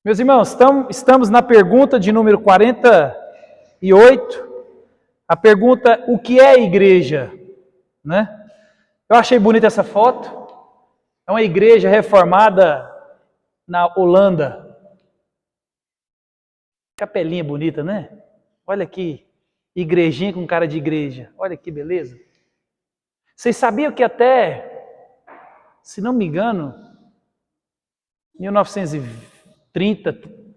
Meus irmãos, estamos na pergunta de número 48. A pergunta, o que é a igreja? Né? Eu achei bonita essa foto. É uma igreja reformada na Holanda. Capelinha bonita, né? Olha aqui, igrejinha com cara de igreja. Olha que beleza. Vocês sabiam que até, se não me engano, 1930,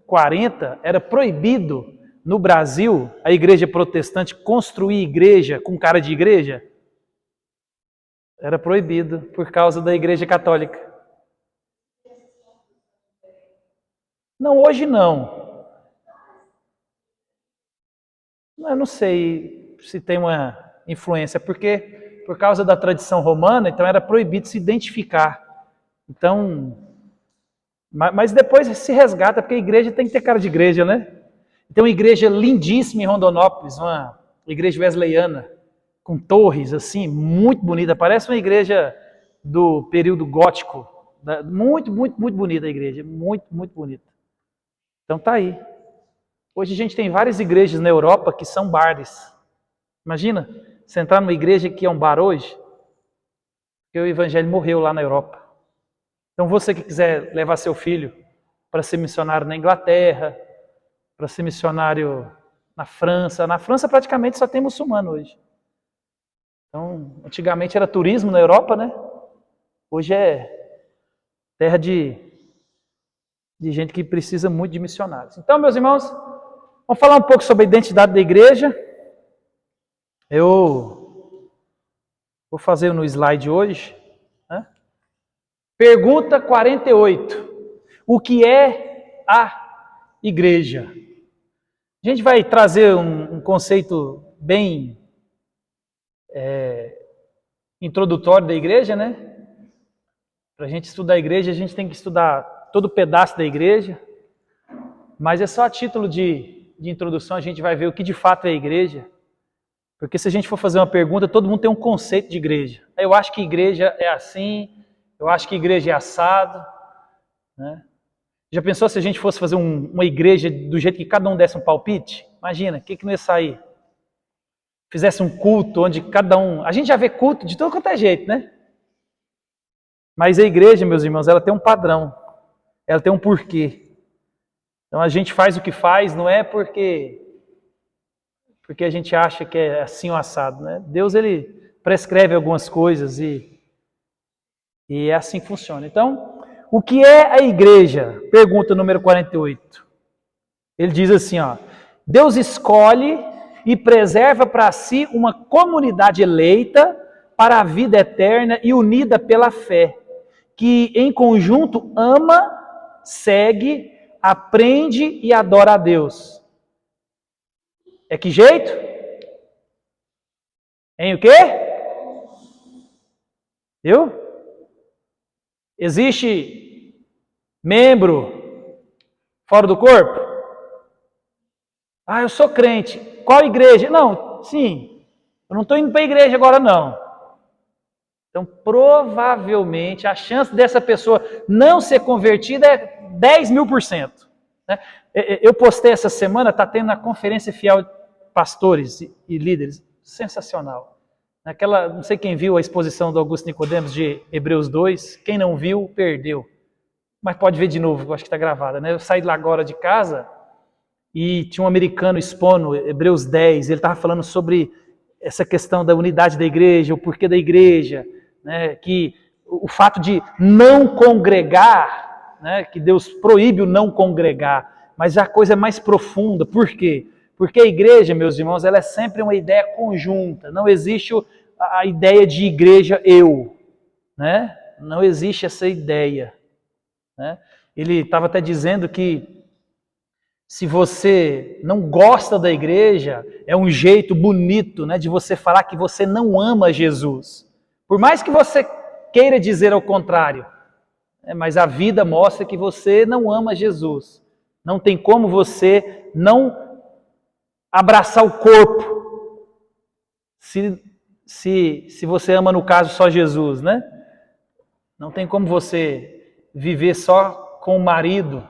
40, era proibido no Brasil a igreja protestante construir igreja com cara de igreja? Era proibido por causa da igreja católica. Não, hoje não. Eu não sei se tem uma influência, porque por causa da tradição romana, então era proibido se identificar. Então, mas depois se resgata, porque a igreja tem que ter cara de igreja, né? Tem uma igreja lindíssima em Rondonópolis, uma igreja wesleyana, com torres assim, muito bonita. Parece uma igreja do período gótico. Muito, muito, muito bonita a igreja. Muito, muito bonita. Então tá aí. Hoje a gente tem várias igrejas na Europa que são bares. Imagina, você entrar numa igreja que é um bar hoje, porque o evangelho morreu lá na Europa. Então você que quiser levar seu filho para ser missionário na Inglaterra, para ser missionário na França praticamente só tem muçulmano hoje. Então, antigamente era turismo na Europa, né? Hoje é terra de gente que precisa muito de missionários. Então, meus irmãos, vamos falar um pouco sobre a identidade da igreja. Eu vou fazer no slide hoje. Né? Pergunta 48. O que é a igreja? A gente vai trazer um conceito bem introdutório da igreja, né? Para a gente estudar a igreja, a gente tem que estudar todo pedaço da igreja, mas é só a título de introdução, a gente vai ver o que de fato é a igreja, porque se a gente for fazer uma pergunta, todo mundo tem um conceito de igreja. Eu acho que igreja é assim, eu acho que igreja é assado, né? Já pensou se a gente fosse fazer uma igreja do jeito que cada um desse um palpite? Imagina, o que não ia sair? Fizesse um culto onde cada um... A gente já vê culto de todo quanto é jeito, né? Mas a igreja, meus irmãos, ela tem um padrão. Ela tem um porquê. Então a gente faz o que faz, não é porque a gente acha que é assim ou assado, né? Deus, ele prescreve algumas coisas e é assim que funciona. Então, o que é a igreja? Pergunta número 48. Ele diz assim, ó: Deus escolhe e preserva para si uma comunidade eleita para a vida eterna e unida pela fé, que em conjunto ama, segue, aprende e adora a Deus. É que jeito? Em o quê? Viu? Existe membro fora do corpo? Ah, eu sou crente. Qual igreja? Não, sim. Eu não estou indo para a igreja agora, não. Então, provavelmente, a chance dessa pessoa não ser convertida é 10.000%. Né? Eu postei essa semana, está tendo na Conferência Fiel de Pastores e Líderes. Sensacional. Aquela, não sei quem viu a exposição do Augusto Nicodemos de Hebreus 2. Quem não viu, perdeu. Mas pode ver de novo, eu acho que está gravada. Né? Eu saí lá agora de casa e tinha um americano expondo Hebreus 10. Ele estava falando sobre essa questão da unidade da igreja, o porquê da igreja, né, que o fato de não congregar, né, que Deus proíbe o não congregar, mas a coisa é mais profunda. Por quê? Porque a igreja, meus irmãos, ela é sempre uma ideia conjunta. Não existe a ideia de igreja eu, né? Não existe essa ideia, né? Ele estava até dizendo que se você não gosta da igreja, é um jeito bonito, né, de você falar que você não ama Jesus. Por mais que você queira dizer ao contrário, né, mas a vida mostra que você não ama Jesus. Não tem como você não abraçar o corpo, se você ama, no caso, só Jesus, né? Não tem como você viver só com o marido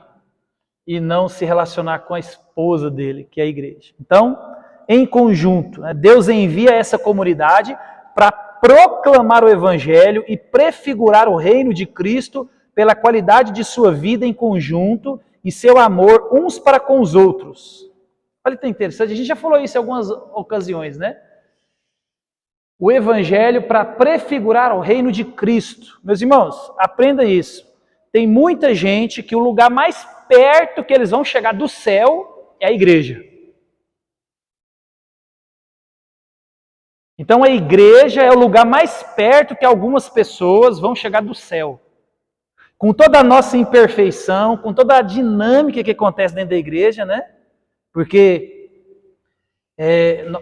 e não se relacionar com a esposa dele, que é a igreja. Então, em conjunto, né, Deus envia essa comunidade para proclamar o evangelho e prefigurar o reino de Cristo pela qualidade de sua vida em conjunto e seu amor uns para com os outros. Olha que interessante, a gente já falou isso em algumas ocasiões, né? O evangelho para prefigurar o reino de Cristo. Meus irmãos, aprenda isso. Tem muita gente que o lugar mais perto que eles vão chegar do céu é a igreja. Então a igreja é o lugar mais perto que algumas pessoas vão chegar do céu. Com toda a nossa imperfeição, com toda a dinâmica que acontece dentro da igreja, né? Porque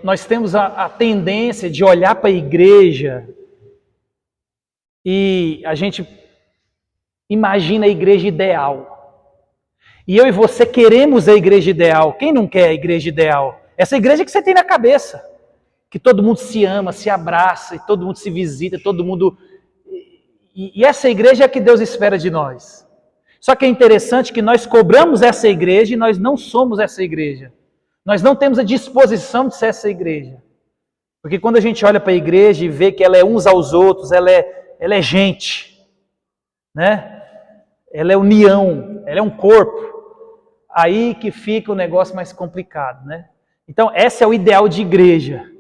nós temos a tendência de olhar para a igreja e a gente imagina a igreja ideal. E eu e você queremos a igreja ideal. Quem não quer a igreja ideal? Essa igreja que você tem na cabeça. Que todo mundo se ama, se abraça, e todo mundo se visita, todo mundo... E essa igreja é a que Deus espera de nós. Só que é interessante que nós cobramos essa igreja e nós não somos essa igreja. Nós não temos a disposição de ser essa igreja. Porque quando a gente olha para a igreja e vê que ela é uns aos outros, ela é gente, né? Ela é união, ela é um corpo. Aí que fica o negócio mais complicado, né? Então, esse é o ideal de igreja.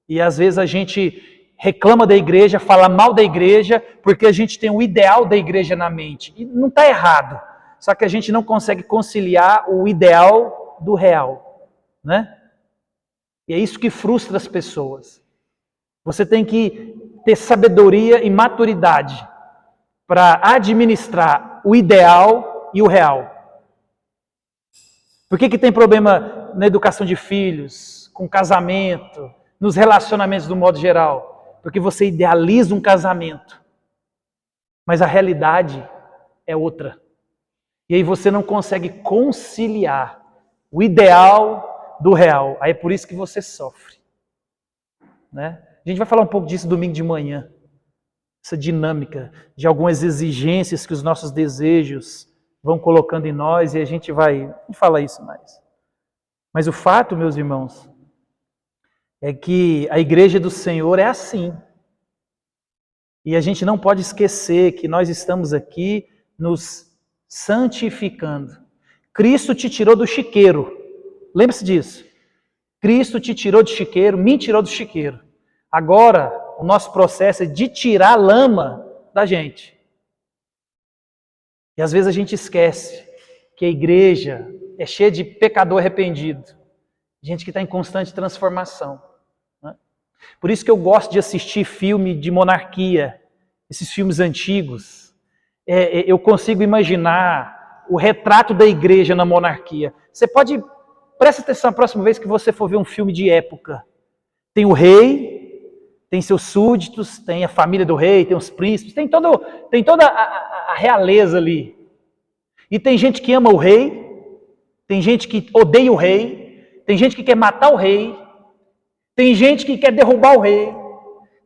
E às vezes a gente reclama da igreja, fala mal da igreja, porque a gente tem o ideal da igreja na mente. E não está errado. Só que a gente não consegue conciliar o ideal do real. Né? E é isso que frustra as pessoas. Você tem que ter sabedoria e maturidade para administrar o ideal e o real. Por que tem problema na educação de filhos, com casamento, nos relacionamentos do modo geral? Porque você idealiza um casamento, mas a realidade é outra. E aí você não consegue conciliar o ideal do real. Aí é por isso que você sofre. Né? A gente vai falar um pouco disso domingo de manhã. Essa dinâmica de algumas exigências que os nossos desejos vão colocando em nós e a gente vai falar isso mais. Mas o fato, meus irmãos, é que a igreja do Senhor é assim. E a gente não pode esquecer que nós estamos aqui nos santificando. Cristo te tirou do chiqueiro. Lembre-se disso. Cristo te tirou do chiqueiro, me tirou do chiqueiro. Agora, o nosso processo é de tirar a lama da gente. E às vezes a gente esquece que a igreja é cheia de pecador arrependido. Gente que está em constante transformação. Né? Por isso que eu gosto de assistir filme de monarquia, esses filmes antigos. Eu consigo imaginar o retrato da igreja na monarquia. Você pode... Presta atenção a próxima vez que você for ver um filme de época. Tem o rei, tem seus súditos, tem a família do rei, tem os príncipes, tem toda a realeza ali. E tem gente que ama o rei, tem gente que odeia o rei, tem gente que quer matar o rei, tem gente que quer derrubar o rei,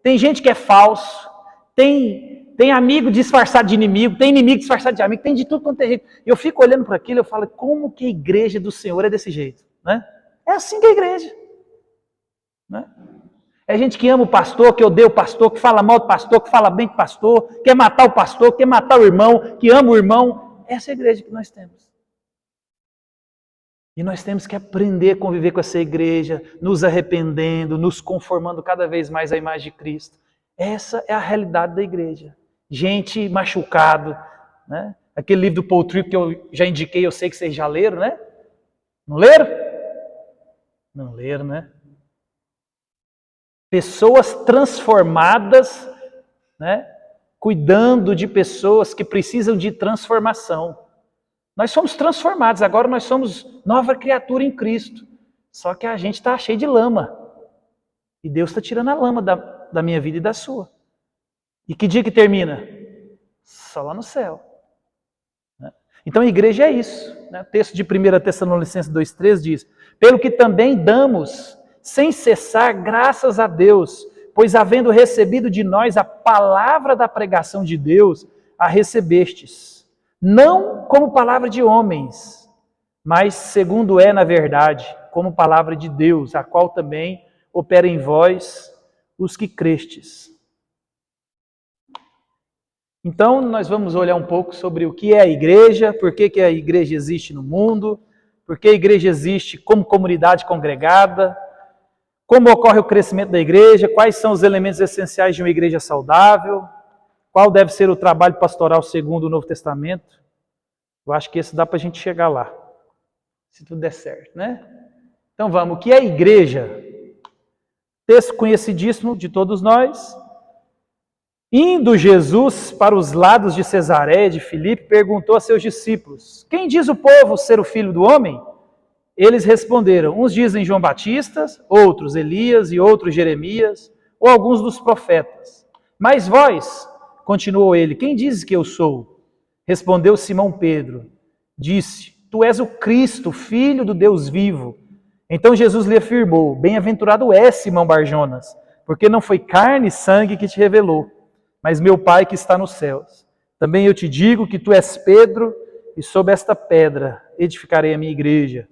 tem gente que é falso, tem amigo disfarçado de inimigo, tem inimigo disfarçado de amigo, tem de tudo quanto é jeito. Eu fico olhando para aquilo e eu falo, como que a igreja do Senhor é desse jeito? Né? É assim que é a igreja. Né? É gente que ama o pastor, que odeia o pastor, que fala mal do pastor, que fala bem do pastor, quer matar o pastor, quer matar o irmão, que ama o irmão. Essa é a igreja que nós temos. E nós temos que aprender a conviver com essa igreja, nos arrependendo, nos conformando cada vez mais à imagem de Cristo. Essa é a realidade da igreja. Gente machucado, né? Aquele livro do Paul Tripp que eu já indiquei, eu sei que vocês já leram, né? Não leram? Não leram, né? Pessoas transformadas, né? Cuidando de pessoas que precisam de transformação. Nós somos transformados, agora nós somos nova criatura em Cristo. Só que a gente está cheio de lama. E Deus está tirando a lama da minha vida e da sua. E que dia que termina? Só lá no céu. Então a igreja é isso. O texto de 1 Tessalonicenses 2,3 diz: pelo que também damos, sem cessar, graças a Deus, pois havendo recebido de nós a palavra da pregação de Deus, a recebestes, não como palavra de homens, mas segundo é na verdade, como palavra de Deus, a qual também opera em vós os que crestes. Então, nós vamos olhar um pouco sobre o que é a igreja, por que a igreja existe no mundo, por que a igreja existe como comunidade congregada, como ocorre o crescimento da igreja, quais são os elementos essenciais de uma igreja saudável, qual deve ser o trabalho pastoral segundo o Novo Testamento. Eu acho que esse dá para a gente chegar lá, se tudo der certo, né? Então vamos, o que é a igreja? Texto conhecidíssimo de todos nós. Indo Jesus para os lados de Cesareia de Filipe, perguntou a seus discípulos: quem diz o povo ser o Filho do Homem? Eles responderam: uns dizem João Batista, outros Elias e outros Jeremias, ou alguns dos profetas. Mas vós, continuou ele, quem dizes que eu sou? Respondeu Simão Pedro, disse: tu és o Cristo, Filho do Deus vivo. Então Jesus lhe afirmou: bem-aventurado és, Simão Barjonas, porque não foi carne e sangue que te revelou, mas meu Pai que está nos céus. Também eu te digo que tu és Pedro, e sob esta pedra edificarei a minha igreja,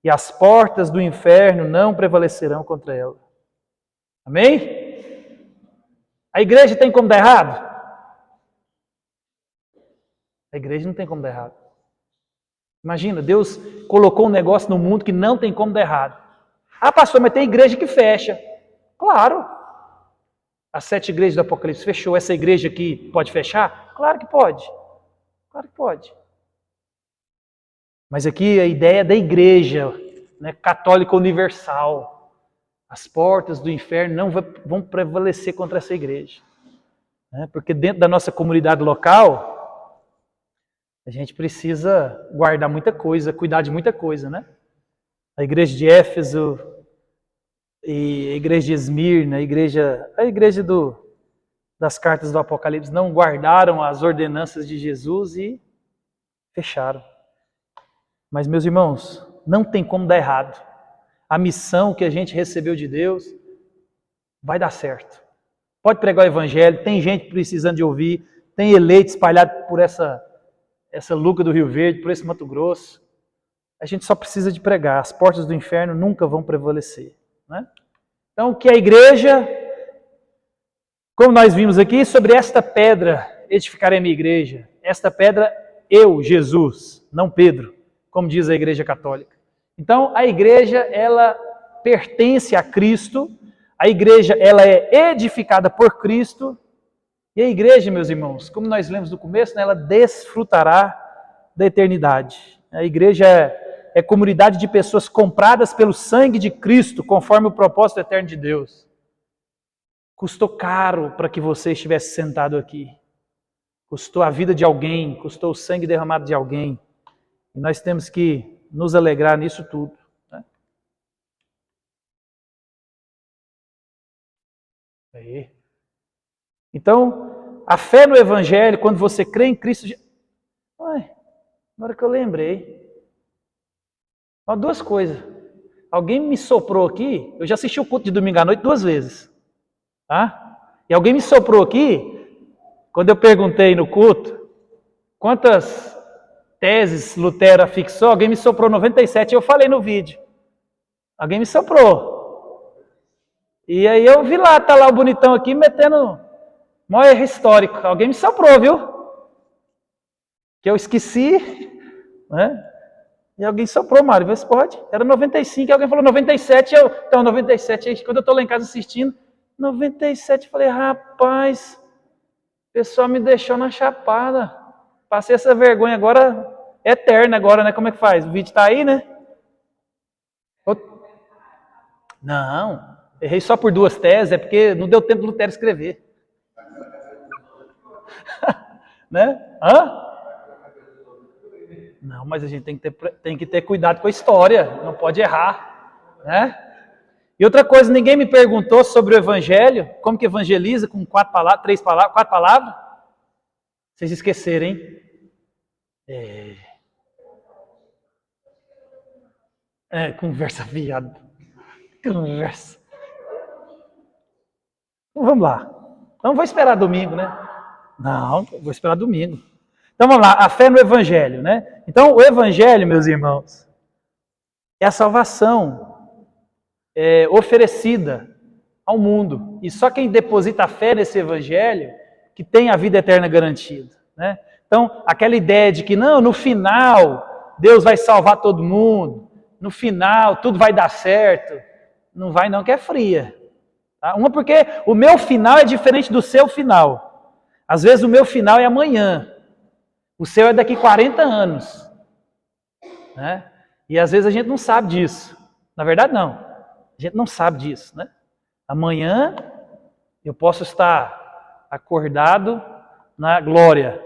e as portas do inferno não prevalecerão contra ela. Amém? A igreja tem como dar errado? A igreja não tem como dar errado. Imagina, Deus colocou um negócio no mundo que não tem como dar errado. Ah, pastor, mas tem igreja que fecha. Claro. As 7 igrejas do Apocalipse fechou. Essa igreja aqui pode fechar? Claro que pode. Claro que pode. Mas aqui a ideia da igreja, né, católica universal. As portas do inferno não vão prevalecer contra essa igreja. Né? Porque dentro da nossa comunidade local, a gente precisa guardar muita coisa, cuidar de muita coisa, né? A igreja de Éfeso, e a igreja de Esmirna, a igreja das cartas do Apocalipse não guardaram as ordenanças de Jesus e fecharam. Mas, meus irmãos, não tem como dar errado. A missão que a gente recebeu de Deus vai dar certo. Pode pregar o evangelho, tem gente precisando de ouvir, tem eleito espalhado por essa Luca do Rio Verde, por esse Mato Grosso. A gente só precisa de pregar. As portas do inferno nunca vão prevalecer. Né? Então, o que é a igreja? Como nós vimos aqui, sobre esta pedra edificarei a minha igreja. Esta pedra, eu, Jesus, não Pedro, como diz a igreja católica. Então, a igreja, ela pertence a Cristo, a igreja, ela é edificada por Cristo, e a igreja, meus irmãos, como nós lemos no começo, né, ela desfrutará da eternidade. A igreja é comunidade de pessoas compradas pelo sangue de Cristo, conforme o propósito eterno de Deus. Custou caro para que você estivesse sentado aqui. Custou a vida de alguém, custou o sangue derramado de alguém. E nós temos que nos alegrar nisso tudo. Né? Aí. Então, a fé no Evangelho, quando você crê em Cristo... Ai, agora que eu lembrei. Ó, 2 coisas. Alguém me soprou aqui, eu já assisti o culto de domingo à noite 2 vezes. Tá? E alguém me soprou aqui, quando eu perguntei no culto, quantas teses Lutero afixou, alguém me soprou 97, eu falei no vídeo. Alguém me soprou. E aí eu vi lá, tá lá o bonitão aqui, metendo maior erro histórico. Alguém me soprou, viu? Que eu esqueci, né? E alguém soprou, Mário, vê se pode. Era 95, alguém falou 97, então 97, quando eu tô lá em casa assistindo, 97, eu falei, rapaz, o pessoal me deixou na chapada. Passei essa vergonha agora, eterna agora, né? Como é que faz? O vídeo tá aí, né? Não, errei só por 2 teses, é porque não deu tempo do Lutero escrever. Né? Hã? Não, mas a gente tem que ter cuidado com a história, não pode errar. Né? E outra coisa, ninguém me perguntou sobre o evangelho, como que evangeliza com 4 palavras, 4 palavras? Vocês esqueceram, hein? Conversa fiada. Conversa. Então, vamos lá. Então vou esperar domingo, né? Não, vou esperar domingo. Então vamos lá, a fé no Evangelho, né? Então o Evangelho, meus irmãos, é a salvação oferecida ao mundo. E só quem deposita a fé nesse Evangelho que tem a vida eterna garantida, né? Então, aquela ideia de que não, no final Deus vai salvar todo mundo, no final tudo vai dar certo, não vai não, que é fria. Tá? Uma porque o meu final é diferente do seu final. Às vezes o meu final é amanhã, o seu é daqui 40 anos. Né? E às vezes a gente não sabe disso. Na verdade não, a gente não sabe disso. Né? Amanhã eu posso estar acordado na glória.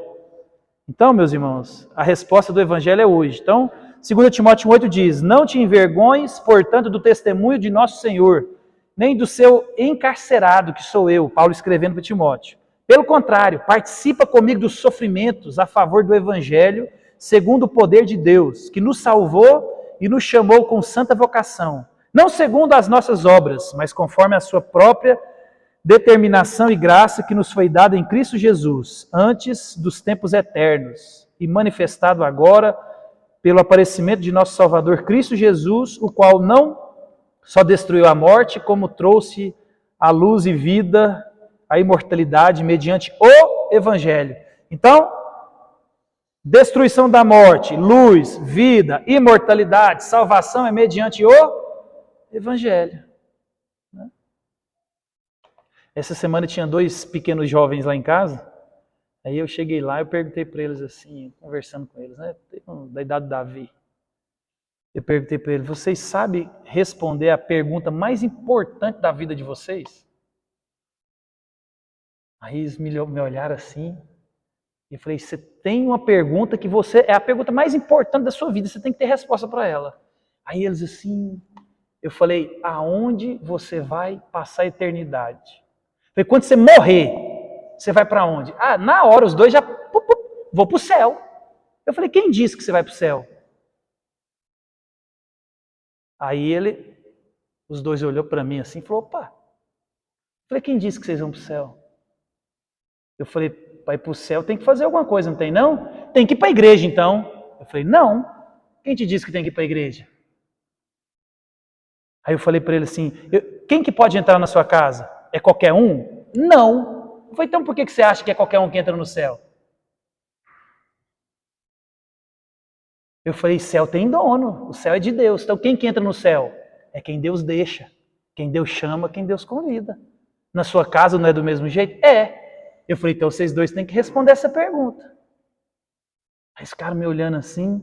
Então, meus irmãos, a resposta do Evangelho é hoje. Então, 2 Timóteo 8 diz, não te envergonhes, portanto, do testemunho de nosso Senhor, nem do seu encarcerado, que sou eu, Paulo escrevendo para Timóteo. Pelo contrário, participa comigo dos sofrimentos a favor do Evangelho, segundo o poder de Deus, que nos salvou e nos chamou com santa vocação, não segundo as nossas obras, mas conforme a sua própria determinação e graça que nos foi dada em Cristo Jesus, antes dos tempos eternos, e manifestado agora pelo aparecimento de nosso Salvador Cristo Jesus, o qual não só destruiu a morte, como trouxe a luz e vida, a imortalidade mediante o Evangelho. Então, destruição da morte, luz, vida, imortalidade, salvação é mediante o Evangelho. Essa semana tinha 2 pequenos jovens lá em casa, aí eu cheguei lá e perguntei para eles assim, conversando com eles, né, da idade do Davi. Eu perguntei para eles, vocês sabem responder a pergunta mais importante da vida de vocês? Aí eles me olharam assim, e eu falei, você tem uma pergunta que é a pergunta mais importante da sua vida, você tem que ter resposta para ela. Aí eles assim, eu falei, aonde você vai passar a eternidade? Falei, quando você morrer, você vai para onde? Ah, na hora, os dois já, vou para o céu. Eu falei, quem disse que você vai para o céu? Aí os dois olhou para mim assim e falou, opa. Eu falei, quem disse que vocês vão para o céu? Eu falei, para ir para o céu tem que fazer alguma coisa, não tem não? Tem que ir para a igreja então. Eu falei, não. Quem te disse que tem que ir para a igreja? Aí eu falei para ele assim, quem que pode entrar na sua casa? É qualquer um? Não. Eu falei, então por que você acha que é qualquer um que entra no céu? Eu falei, céu tem dono, o céu é de Deus. Então quem que entra no céu? É quem Deus deixa, quem Deus chama, quem Deus convida. Na sua casa não é do mesmo jeito? É. Eu falei, então vocês dois têm que responder essa pergunta. Aí esse cara me olhando assim,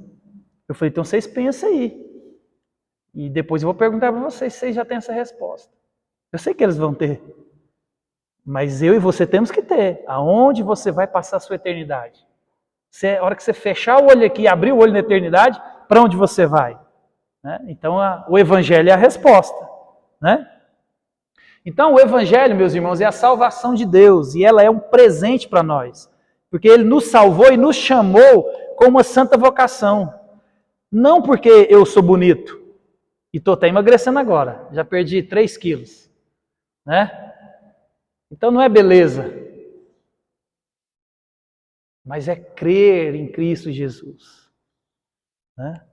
eu falei, então vocês pensam aí. E depois eu vou perguntar para vocês se vocês já têm essa resposta. Eu sei que eles vão ter. Mas eu e você temos que ter. Aonde você vai passar a sua eternidade? A hora que você fechar o olho aqui e abrir o olho na eternidade, para onde você vai? Né? Então o Evangelho é a resposta. Né? Então o Evangelho, meus irmãos, é a salvação de Deus. E ela é um presente para nós. Porque Ele nos salvou e nos chamou com uma santa vocação. Não porque eu sou bonito. E estou até emagrecendo agora. Já perdi 3 quilos. Né? Então não é beleza, mas é crer em Cristo Jesus. Né?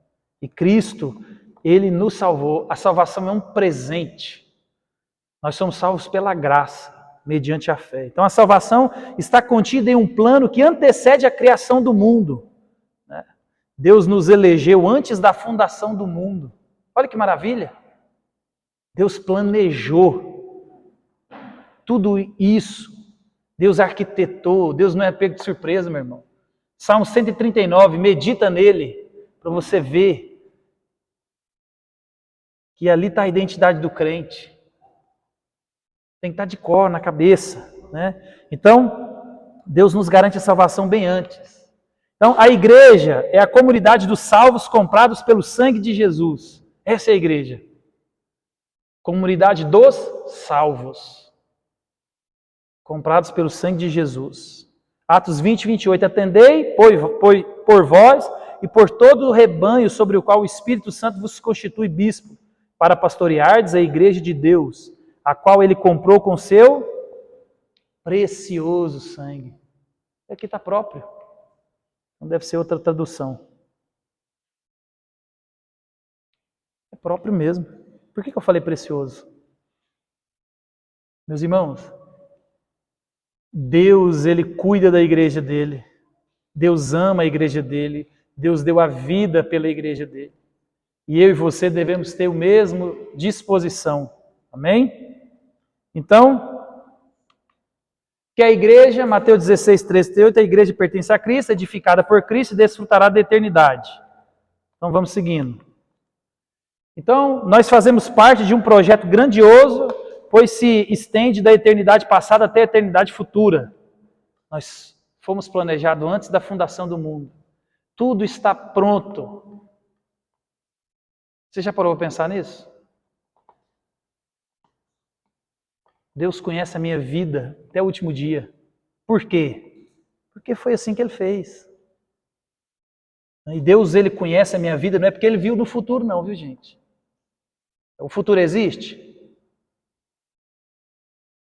E Cristo, Ele nos salvou. A salvação é um presente. Nós somos salvos pela graça, mediante a fé. Então a salvação está contida em um plano que antecede a criação do mundo. Né? Deus nos elegeu antes da fundação do mundo. Olha que maravilha! Deus planejou tudo isso, Deus arquitetou, Deus não é pego de surpresa, meu irmão. Salmo 139, medita nele, para você ver que ali está a identidade do crente. Tem que estar de cor na cabeça. Né? Então, Deus nos garante a salvação bem antes. Então, a igreja é a comunidade dos salvos comprados pelo sangue de Jesus. Essa é a igreja. Comunidade dos salvos. Comprados pelo sangue de Jesus. Atos 20, 28. Atendei por vós e por todo o rebanho sobre o qual o Espírito Santo vos constitui bispo, para pastoreardes a igreja de Deus, a qual ele comprou com seu precioso sangue. Aqui está próprio. Não deve ser outra tradução. É próprio mesmo. Por que eu falei precioso? Meus irmãos, Deus, Ele cuida da igreja dele. Deus ama a igreja dele. Deus deu a vida pela igreja dele. E eu e você devemos ter o mesmo disposição. Amém? Então, que a igreja, Mateus 16, 13, 38, a igreja pertence a Cristo, edificada por Cristo e desfrutará da eternidade. Então vamos seguindo. Então, nós fazemos parte de um projeto grandioso, pois se estende da eternidade passada até a eternidade futura. Nós fomos planejados antes da fundação do mundo. Tudo está pronto. Você já parou para pensar nisso? Deus conhece a minha vida até o último dia. Por quê? Porque foi assim que Ele fez. E Deus, Ele conhece a minha vida, não é porque Ele viu no futuro não, viu gente? O futuro existe?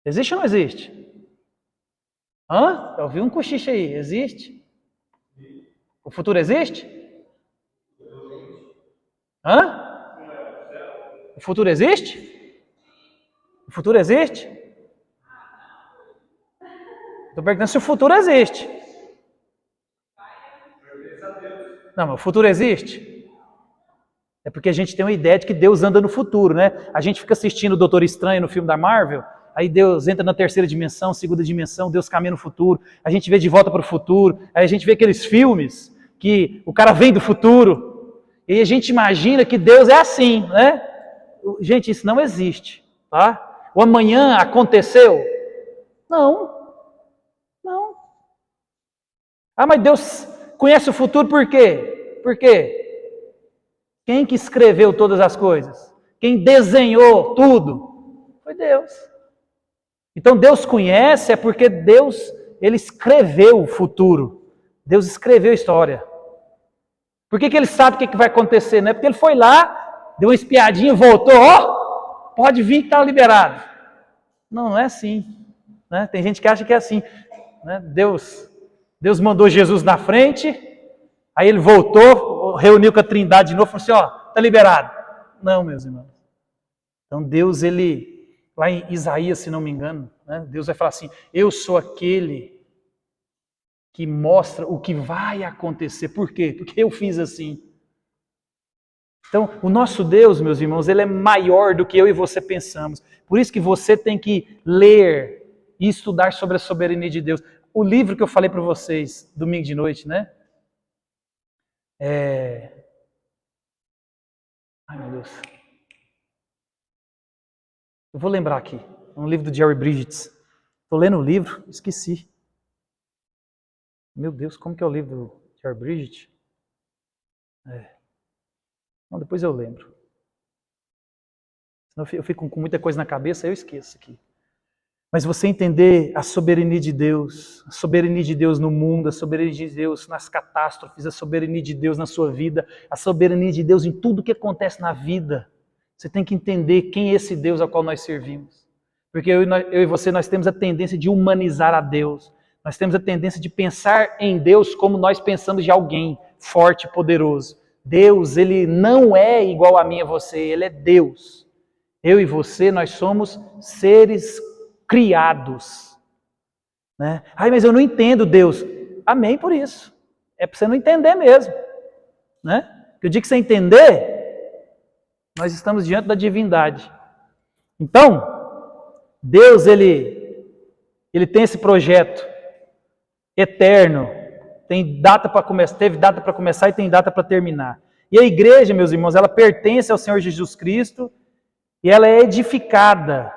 Existe ou não existe? Eu vi um cochicho aí, existe? O futuro existe? O futuro existe? O futuro existe? Estou perguntando se o futuro existe. Não, mas o futuro existe? É porque a gente tem uma ideia de que Deus anda no futuro, né? A gente fica assistindo o Doutor Estranho no filme da Marvel, aí Deus entra na terceira dimensão, segunda dimensão, Deus caminha no futuro, a gente vê De Volta para o Futuro, aí a gente vê aqueles filmes que o cara vem do futuro, e a gente imagina que Deus é assim, né? Gente, isso não existe, tá? O amanhã aconteceu? Não. Mas Deus conhece o futuro por quê? Por quê? Quem que escreveu todas as coisas? Quem desenhou tudo? Foi Deus. Então Deus conhece é porque Deus, Ele escreveu o futuro. Deus escreveu a história. Por que Ele sabe o que vai acontecer? Não é porque Ele foi lá, deu uma espiadinha, voltou, pode vir que está liberado. Não é assim. Né? Tem gente que acha que é assim. Né? Deus mandou Jesus na frente, aí Ele voltou, reuniu com a Trindade de novo, falou assim, está liberado. Não, meus irmãos. Então Deus, Ele, lá em Isaías, se não me engano, né, Deus vai falar assim, eu sou aquele que mostra o que vai acontecer. Por quê? Porque eu fiz assim. Então, o nosso Deus, meus irmãos, Ele é maior do que eu e você pensamos. Por isso que você tem que ler e estudar sobre a soberania de Deus. O livro que eu falei para vocês, domingo de noite, né? Ai, meu Deus. Eu vou lembrar aqui. É um livro do Jerry Bridges. Estou lendo o livro, esqueci. Meu Deus, como que é o livro do Jerry Bridges? Não, depois eu lembro. Senão eu fico com muita coisa na cabeça, eu esqueço aqui. Mas você entender a soberania de Deus no mundo, a soberania de Deus nas catástrofes, a soberania de Deus na sua vida, a soberania de Deus em tudo que acontece na vida. Você tem que entender quem é esse Deus ao qual nós servimos. Porque eu e você, nós temos a tendência de humanizar a Deus. Nós temos a tendência de pensar em Deus como nós pensamos de alguém forte e poderoso. Deus, Ele não é igual a mim e a você, Ele é Deus. Eu e você, nós somos seres criados. Né? Mas eu não entendo Deus. Amém por isso. É para você não entender mesmo. Né? Porque o dia que você entender, nós estamos diante da divindade. Então, Deus, Ele tem esse projeto eterno. Tem data para começar, teve data para começar e tem data para terminar. E a igreja, meus irmãos, ela pertence ao Senhor Jesus Cristo e ela é edificada.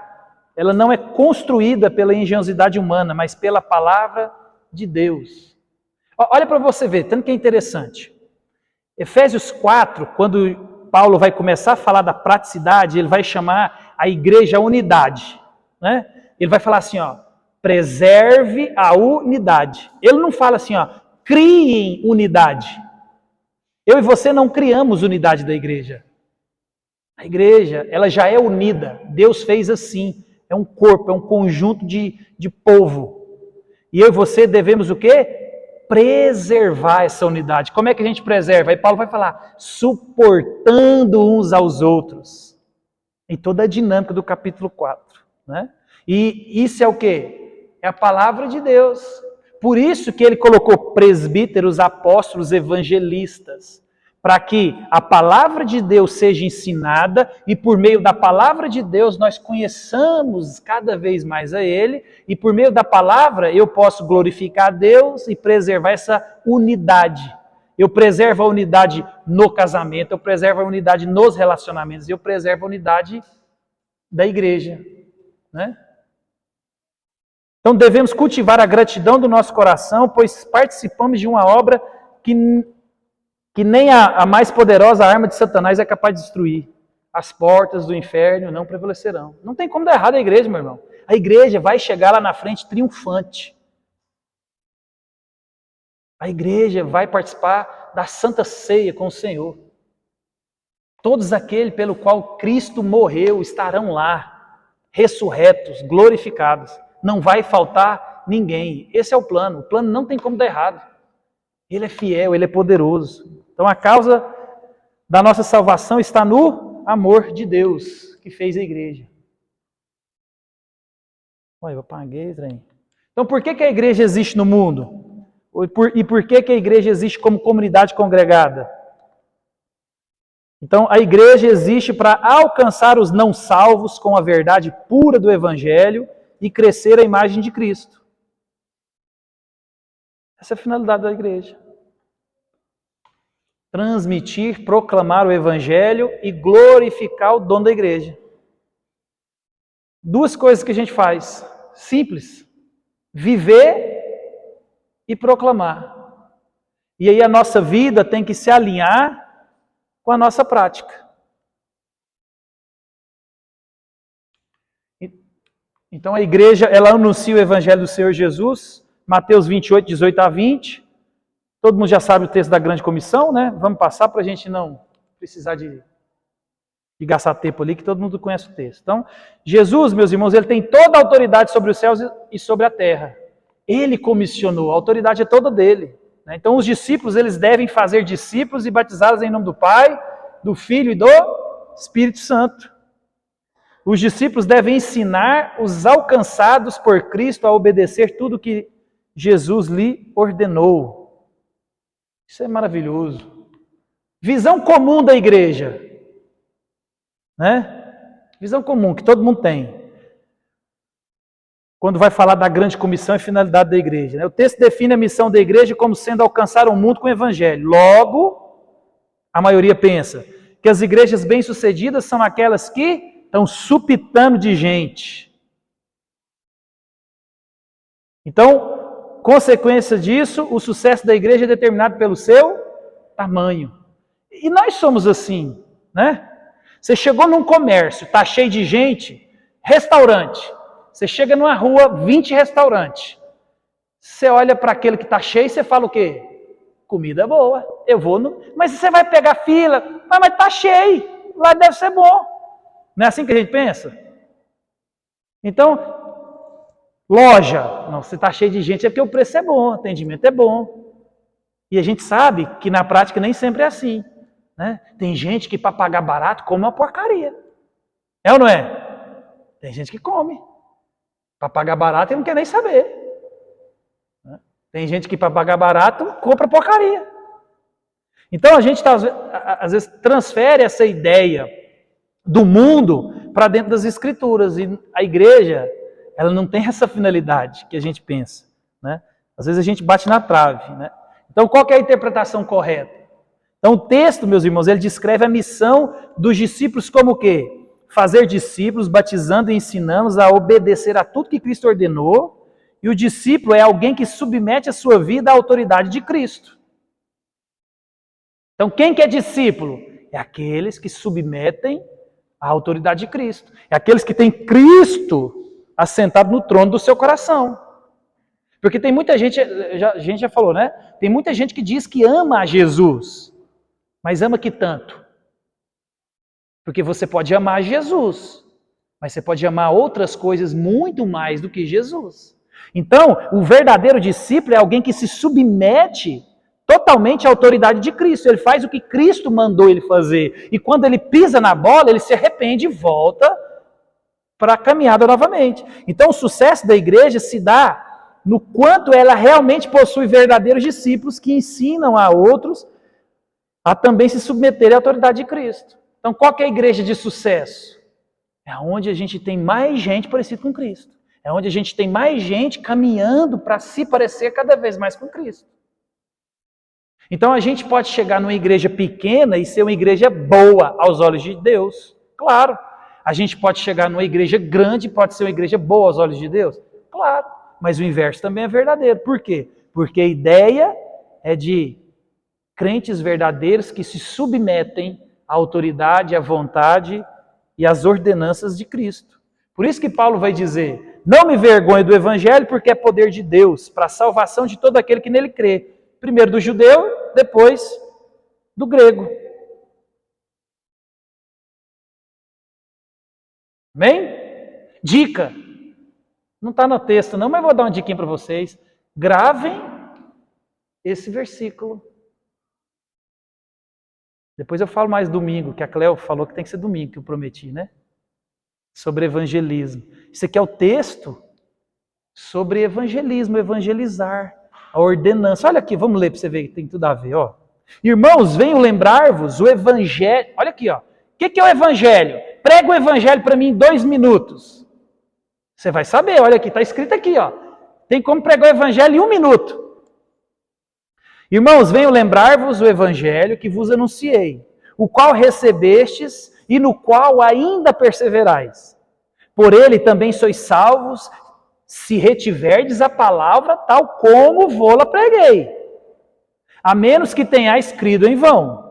Ela não é construída pela engenhosidade humana, mas pela palavra de Deus. Olha para você ver, tanto que é interessante. Efésios 4, quando Paulo vai começar a falar da praticidade, ele vai chamar a igreja a unidade. Né? Ele vai falar assim, preserve a unidade. Ele não fala assim, criem unidade. Eu e você não criamos unidade da igreja. A igreja, ela já é unida. Deus fez assim. É um corpo, é um conjunto de povo. E eu e você devemos o quê? preservar essa unidade. Como é que a gente preserva? Aí Paulo vai falar, suportando uns aos outros. Em toda a dinâmica do capítulo 4. Né? E isso é o quê? É a palavra de Deus. Por isso que ele colocou presbíteros, apóstolos, evangelistas. Para que a palavra de Deus seja ensinada e por meio da palavra de Deus nós conheçamos cada vez mais a Ele e por meio da palavra eu posso glorificar a Deus e preservar essa unidade. Eu preservo a unidade no casamento, eu preservo a unidade nos relacionamentos, eu preservo a unidade da igreja. Né? Então devemos cultivar a gratidão do nosso coração, pois participamos de uma obra que nem a mais poderosa arma de Satanás é capaz de destruir. As portas do inferno não prevalecerão. Não tem como dar errado a igreja, meu irmão. A igreja vai chegar lá na frente triunfante. A igreja vai participar da Santa Ceia com o Senhor. Todos aqueles pelo qual Cristo morreu estarão lá, ressurretos, glorificados. Não vai faltar ninguém. Esse é o plano. O plano não tem como dar errado. Ele é fiel, ele é poderoso. Então a causa da nossa salvação está no amor de Deus que fez a igreja. Olha, eu apaguei, trem. Então por que a igreja existe no mundo? E por que a igreja existe como comunidade congregada? Então a igreja existe para alcançar os não salvos com a verdade pura do Evangelho e crescer a imagem de Cristo. Essa é a finalidade da igreja. Transmitir, proclamar o Evangelho e glorificar o dono da igreja. Duas coisas que a gente faz, simples, viver e proclamar. E aí a nossa vida tem que se alinhar com a nossa prática. Então a igreja, ela anuncia o Evangelho do Senhor Jesus, Mateus 28, 18 a 20. Todo mundo já sabe o texto da grande comissão, né? Vamos passar para a gente não precisar de gastar tempo ali, que todo mundo conhece o texto. Então, Jesus, meus irmãos, ele tem toda a autoridade sobre os céus e sobre a terra. Ele comissionou, a autoridade é toda dele. Né? Então, os discípulos, eles devem fazer discípulos e batizá-los em nome do Pai, do Filho e do Espírito Santo. Os discípulos devem ensinar os alcançados por Cristo a obedecer tudo que Jesus lhe ordenou. Isso é maravilhoso. Visão comum da igreja. Né? Visão comum, que todo mundo tem. Quando vai falar da grande comissão e finalidade da igreja. Né? O texto define a missão da igreja como sendo alcançar o mundo com o evangelho. Logo, a maioria pensa que as igrejas bem-sucedidas são aquelas que estão supitando de gente. Então, consequência disso, o sucesso da igreja é determinado pelo seu tamanho. E nós somos assim, né? Você chegou num comércio, está cheio de gente, restaurante. Você chega numa rua, 20 restaurantes. Você olha para aquele que está cheio e você fala o quê? Comida boa, eu vou no... Mas você vai pegar fila, mas está cheio, lá deve ser bom. Não é assim que a gente pensa? Então, loja, não, se está cheio de gente é porque o preço é bom, o atendimento é bom. E a gente sabe que na prática nem sempre é assim. Né? Tem gente que para pagar barato come uma porcaria. É ou não é? Tem gente que come. Para pagar barato ele não quer nem saber. Né? Tem gente que para pagar barato compra porcaria. Então a gente às vezes transfere essa ideia do mundo para dentro das escrituras. E a igreja, ela não tem essa finalidade que a gente pensa. Né? Às vezes a gente bate na trave. Né? Então qual que é a interpretação correta? Então o texto, meus irmãos, ele descreve a missão dos discípulos como o quê? Fazer discípulos, batizando e ensinando-os a obedecer a tudo que Cristo ordenou. E o discípulo é alguém que submete a sua vida à autoridade de Cristo. Então quem que é discípulo? É aqueles que submetem à autoridade de Cristo. É aqueles que têm Cristo assentado no trono do seu coração. Porque tem muita gente, a gente já falou, né? Tem muita gente que diz que ama a Jesus. Mas ama que tanto? Porque você pode amar Jesus, mas você pode amar outras coisas muito mais do que Jesus. Então, o verdadeiro discípulo é alguém que se submete totalmente à autoridade de Cristo. Ele faz o que Cristo mandou ele fazer. E quando ele pisa na bola, ele se arrepende e volta para a caminhada novamente. Então, o sucesso da igreja se dá no quanto ela realmente possui verdadeiros discípulos que ensinam a outros a também se submeter à autoridade de Cristo. Então, qual que é a igreja de sucesso? É onde a gente tem mais gente parecida com Cristo. É onde a gente tem mais gente caminhando para se parecer cada vez mais com Cristo. Então, a gente pode chegar numa igreja pequena e ser uma igreja boa aos olhos de Deus. Claro. A gente pode chegar numa igreja grande e pode ser uma igreja boa aos olhos de Deus. Claro. Mas o inverso também é verdadeiro. Por quê? Porque a ideia é de crentes verdadeiros que se submetem à autoridade, à vontade e às ordenanças de Cristo. Por isso que Paulo vai dizer, não me vergonhe do evangelho, porque é poder de Deus para a salvação de todo aquele que nele crê. Primeiro do judeu, depois do grego. Amém? Dica. Não está no texto não, mas vou dar uma diquinha para vocês. Gravem esse versículo. Depois eu falo mais domingo, que a Cleo falou que tem que ser domingo, que eu prometi, né? Sobre evangelismo. Isso aqui é o texto sobre evangelismo, evangelizar, a ordenança. Olha aqui, vamos ler para você ver que tem tudo a ver. Ó. Irmãos, venho lembrar-vos o evangelho. Olha aqui, ó. O que é o evangelho? Prega o evangelho para mim em 2 minutos. Você vai saber, olha aqui, está escrito aqui, ó. Tem como pregar o evangelho em 1 minuto. Irmãos, venho lembrar-vos o evangelho que vos anunciei, o qual recebestes e no qual ainda perseverais. Por ele também sois salvos, se retiverdes a palavra tal como vou-la preguei. A menos que tenhais crido em vão.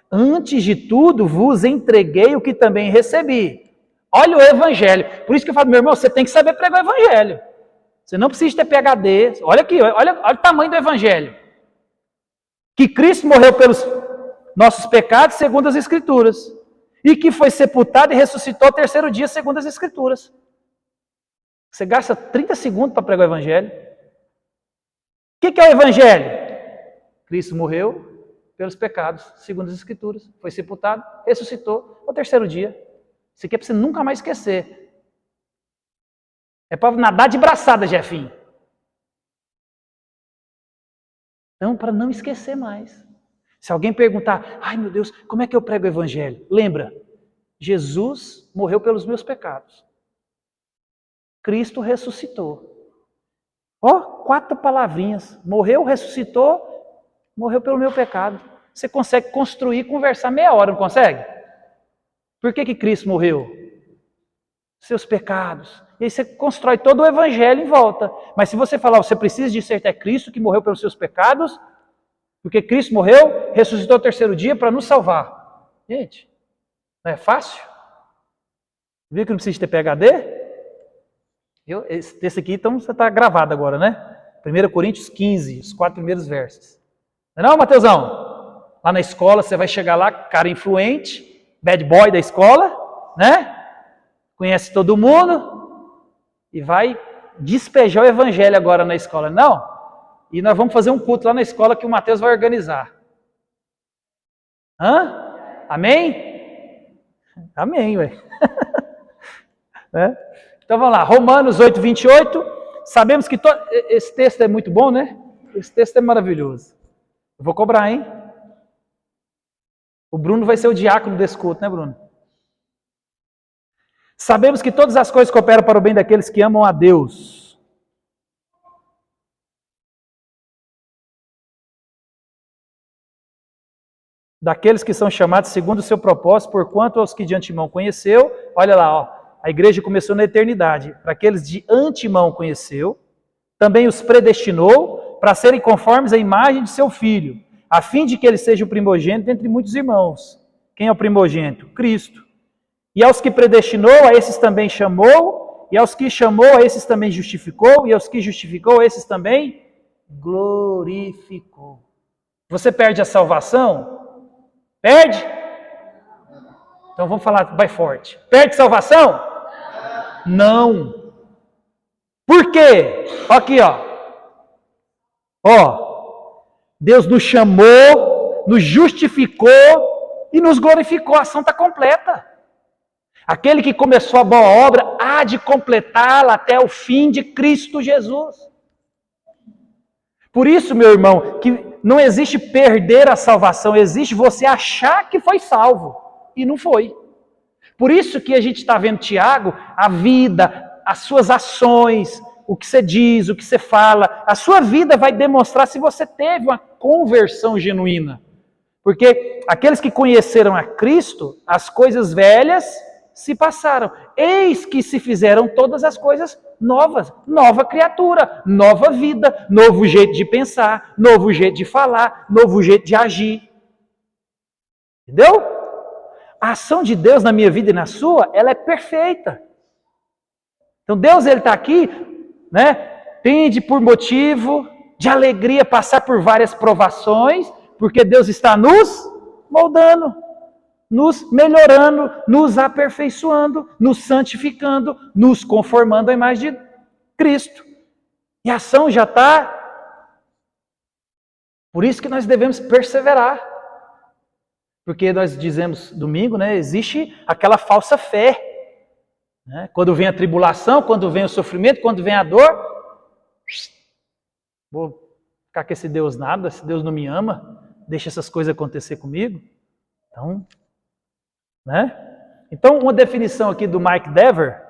Antes de tudo vos entreguei o que também recebi. Olha o evangelho. Por isso que eu falo, meu irmão, você tem que saber pregar o evangelho. Você não precisa ter PhD. Olha aqui, olha o tamanho do evangelho. Que Cristo morreu pelos nossos pecados, segundo as Escrituras. E que foi sepultado e ressuscitou ao 3º dia, segundo as Escrituras. Você gasta 30 segundos para pregar o Evangelho. O que é o Evangelho? Cristo morreu pelos pecados, segundo as Escrituras. Foi sepultado, ressuscitou ao 3º dia. Isso aqui é para você nunca mais esquecer. É para nadar de braçada, Jefinho. Então, para não esquecer mais. Se alguém perguntar, ai meu Deus, como é que eu prego o evangelho? Lembra, Jesus morreu pelos meus pecados. Cristo ressuscitou. Ó, 4 palavrinhas. Morreu, ressuscitou, morreu pelo meu pecado. Você consegue construir e conversar meia hora, não consegue? Por que Cristo morreu? Seus pecados. E aí você constrói todo o evangelho em volta. Mas se você falar, você precisa dissertar é Cristo que morreu pelos seus pecados, porque Cristo morreu, ressuscitou ao 3º dia para nos salvar. Gente, não é fácil? Viu que não precisa ter PhD? Esse texto aqui, então, você está gravado agora, né? 1 Coríntios 15, os 4 primeiros versos. Não, Mateusão? Lá na escola, você vai chegar lá, cara influente, bad boy da escola, né? Conhece todo mundo e vai despejar o evangelho agora na escola. Não. E nós vamos fazer um culto lá na escola que o Mateus vai organizar. Hã? Amém? Amém, ué. Então vamos lá. Romanos 8, 28. Sabemos que esse texto é muito bom, né? Esse texto é maravilhoso. Eu vou cobrar, hein? O Bruno vai ser o diácono desse culto, né, Bruno? Sabemos que todas as coisas cooperam para o bem daqueles que amam a Deus. Daqueles que são chamados segundo o seu propósito, porquanto aos que de antemão conheceu, olha lá, ó, a igreja começou na eternidade. Para aqueles de antemão conheceu, também os predestinou para serem conformes à imagem de seu Filho, a fim de que ele seja o primogênito entre muitos irmãos. Quem é o primogênito? Cristo. E aos que predestinou, a esses também chamou, e aos que chamou, a esses também justificou, e aos que justificou, a esses também glorificou. Você perde a salvação? Perde? Então vamos falar, vai forte. Perde salvação? Não. Por quê? Aqui, ó. Ó, Deus nos chamou, nos justificou e nos glorificou. A ação está completa. Aquele que começou a boa obra há de completá-la até o fim de Cristo Jesus. Por isso, meu irmão, que não existe perder a salvação, existe você achar que foi salvo e não foi. Por isso que a gente está vendo, Tiago, a vida, as suas ações, o que você diz, o que você fala, a sua vida vai demonstrar se você teve uma conversão genuína. Porque aqueles que conheceram a Cristo, as coisas velhas se passaram. Eis que se fizeram todas as coisas novas. Nova criatura, nova vida, novo jeito de pensar, novo jeito de falar, novo jeito de agir. Entendeu? A ação de Deus na minha vida e na sua, ela é perfeita. Então Deus, Ele está aqui, né? Tende por motivo de alegria passar por várias provações, porque Deus está nos moldando, nos melhorando, nos aperfeiçoando, nos santificando, nos conformando à imagem de Cristo. E a ação já está. Por isso que nós devemos perseverar. Porque nós dizemos domingo, né? Existe aquela falsa fé. Né? Quando vem a tribulação, quando vem o sofrimento, quando vem a dor, vou ficar com esse Deus nada, esse Deus não me ama, deixa essas coisas acontecer comigo. Então, né? Então, uma definição aqui do Mike Dever: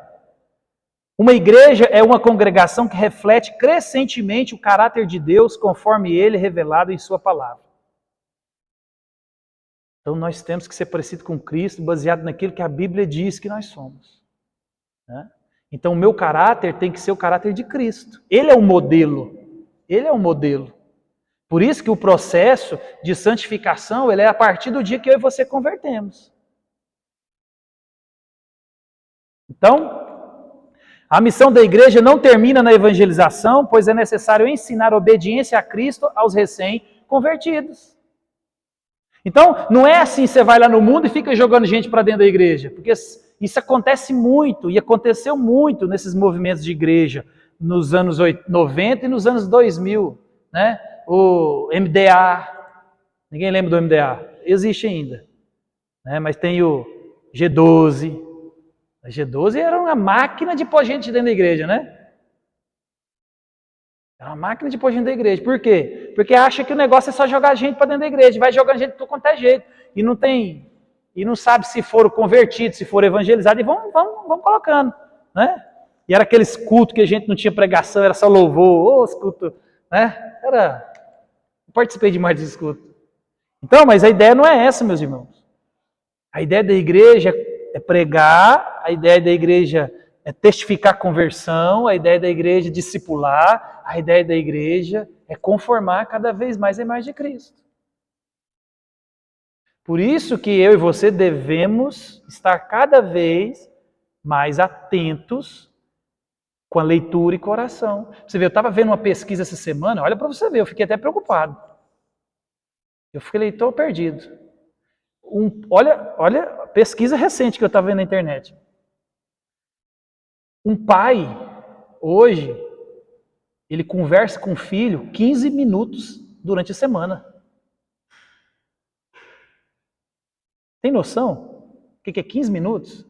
uma igreja é uma congregação que reflete crescentemente o caráter de Deus conforme ele é revelado em sua palavra. Então nós temos que ser parecidos com Cristo, baseado naquilo que a Bíblia diz que nós somos. Né? Então o meu caráter tem que ser o caráter de Cristo. Ele é o modelo. Ele é o modelo. Por isso que o processo de santificação, ele é a partir do dia que eu e você convertemos. Então, a missão da igreja não termina na evangelização, pois é necessário ensinar obediência a Cristo aos recém-convertidos. Então, não é assim, você vai lá no mundo e fica jogando gente para dentro da igreja, porque isso acontece muito, e aconteceu muito nesses movimentos de igreja, nos anos 90 e nos anos 2000, né? O MDA, ninguém lembra do MDA? Existe ainda, né? Mas tem o G12, a G12 era uma máquina de pôr gente dentro da igreja, né? É uma máquina de pôr gente da igreja. Por quê? Porque acha que o negócio é só jogar gente para dentro da igreja. Vai jogando gente de tudo quanto é jeito. E não sabe se foram convertidos, se foram evangelizados. E vão colocando. Né? E era aqueles cultos que a gente não tinha pregação, era só louvor. Os cultos, né? Não participei demais desses cultos. Então, mas a ideia não é essa, meus irmãos. A ideia da igreja é pregar, a ideia da igreja é testificar conversão, a ideia da igreja é discipular, a ideia da igreja é conformar cada vez mais a imagem de Cristo. Por isso que eu e você devemos estar cada vez mais atentos com a leitura e com a oração. Você vê, eu estava vendo uma pesquisa essa semana, olha para você ver, eu fiquei até preocupado. Eu fiquei tão perdido. Olha, pesquisa recente que eu estava vendo na internet. Um pai, hoje, ele conversa com o filho 15 minutos durante a semana. Tem noção? O que é 15 minutos?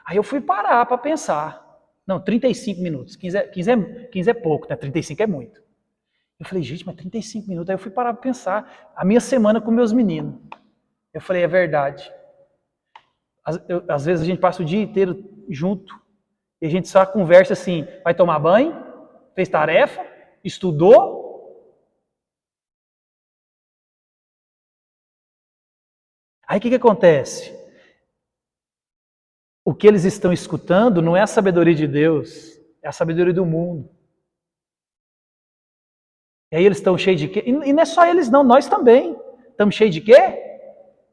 Aí eu fui parar para pensar. Não, 35 minutos. 15 é pouco, né? 35 é muito. Eu falei, gente, mas 35 minutos. Aí eu fui parar para pensar. A minha semana com meus meninos. Eu falei, é verdade. Às vezes a gente passa o dia inteiro junto. E a gente só conversa assim, vai tomar banho, fez tarefa, estudou. Aí o que acontece? O que eles estão escutando não é a sabedoria de Deus, é a sabedoria do mundo. E aí eles estão cheios de quê? E não é só eles não, nós também. Estamos cheios de quê?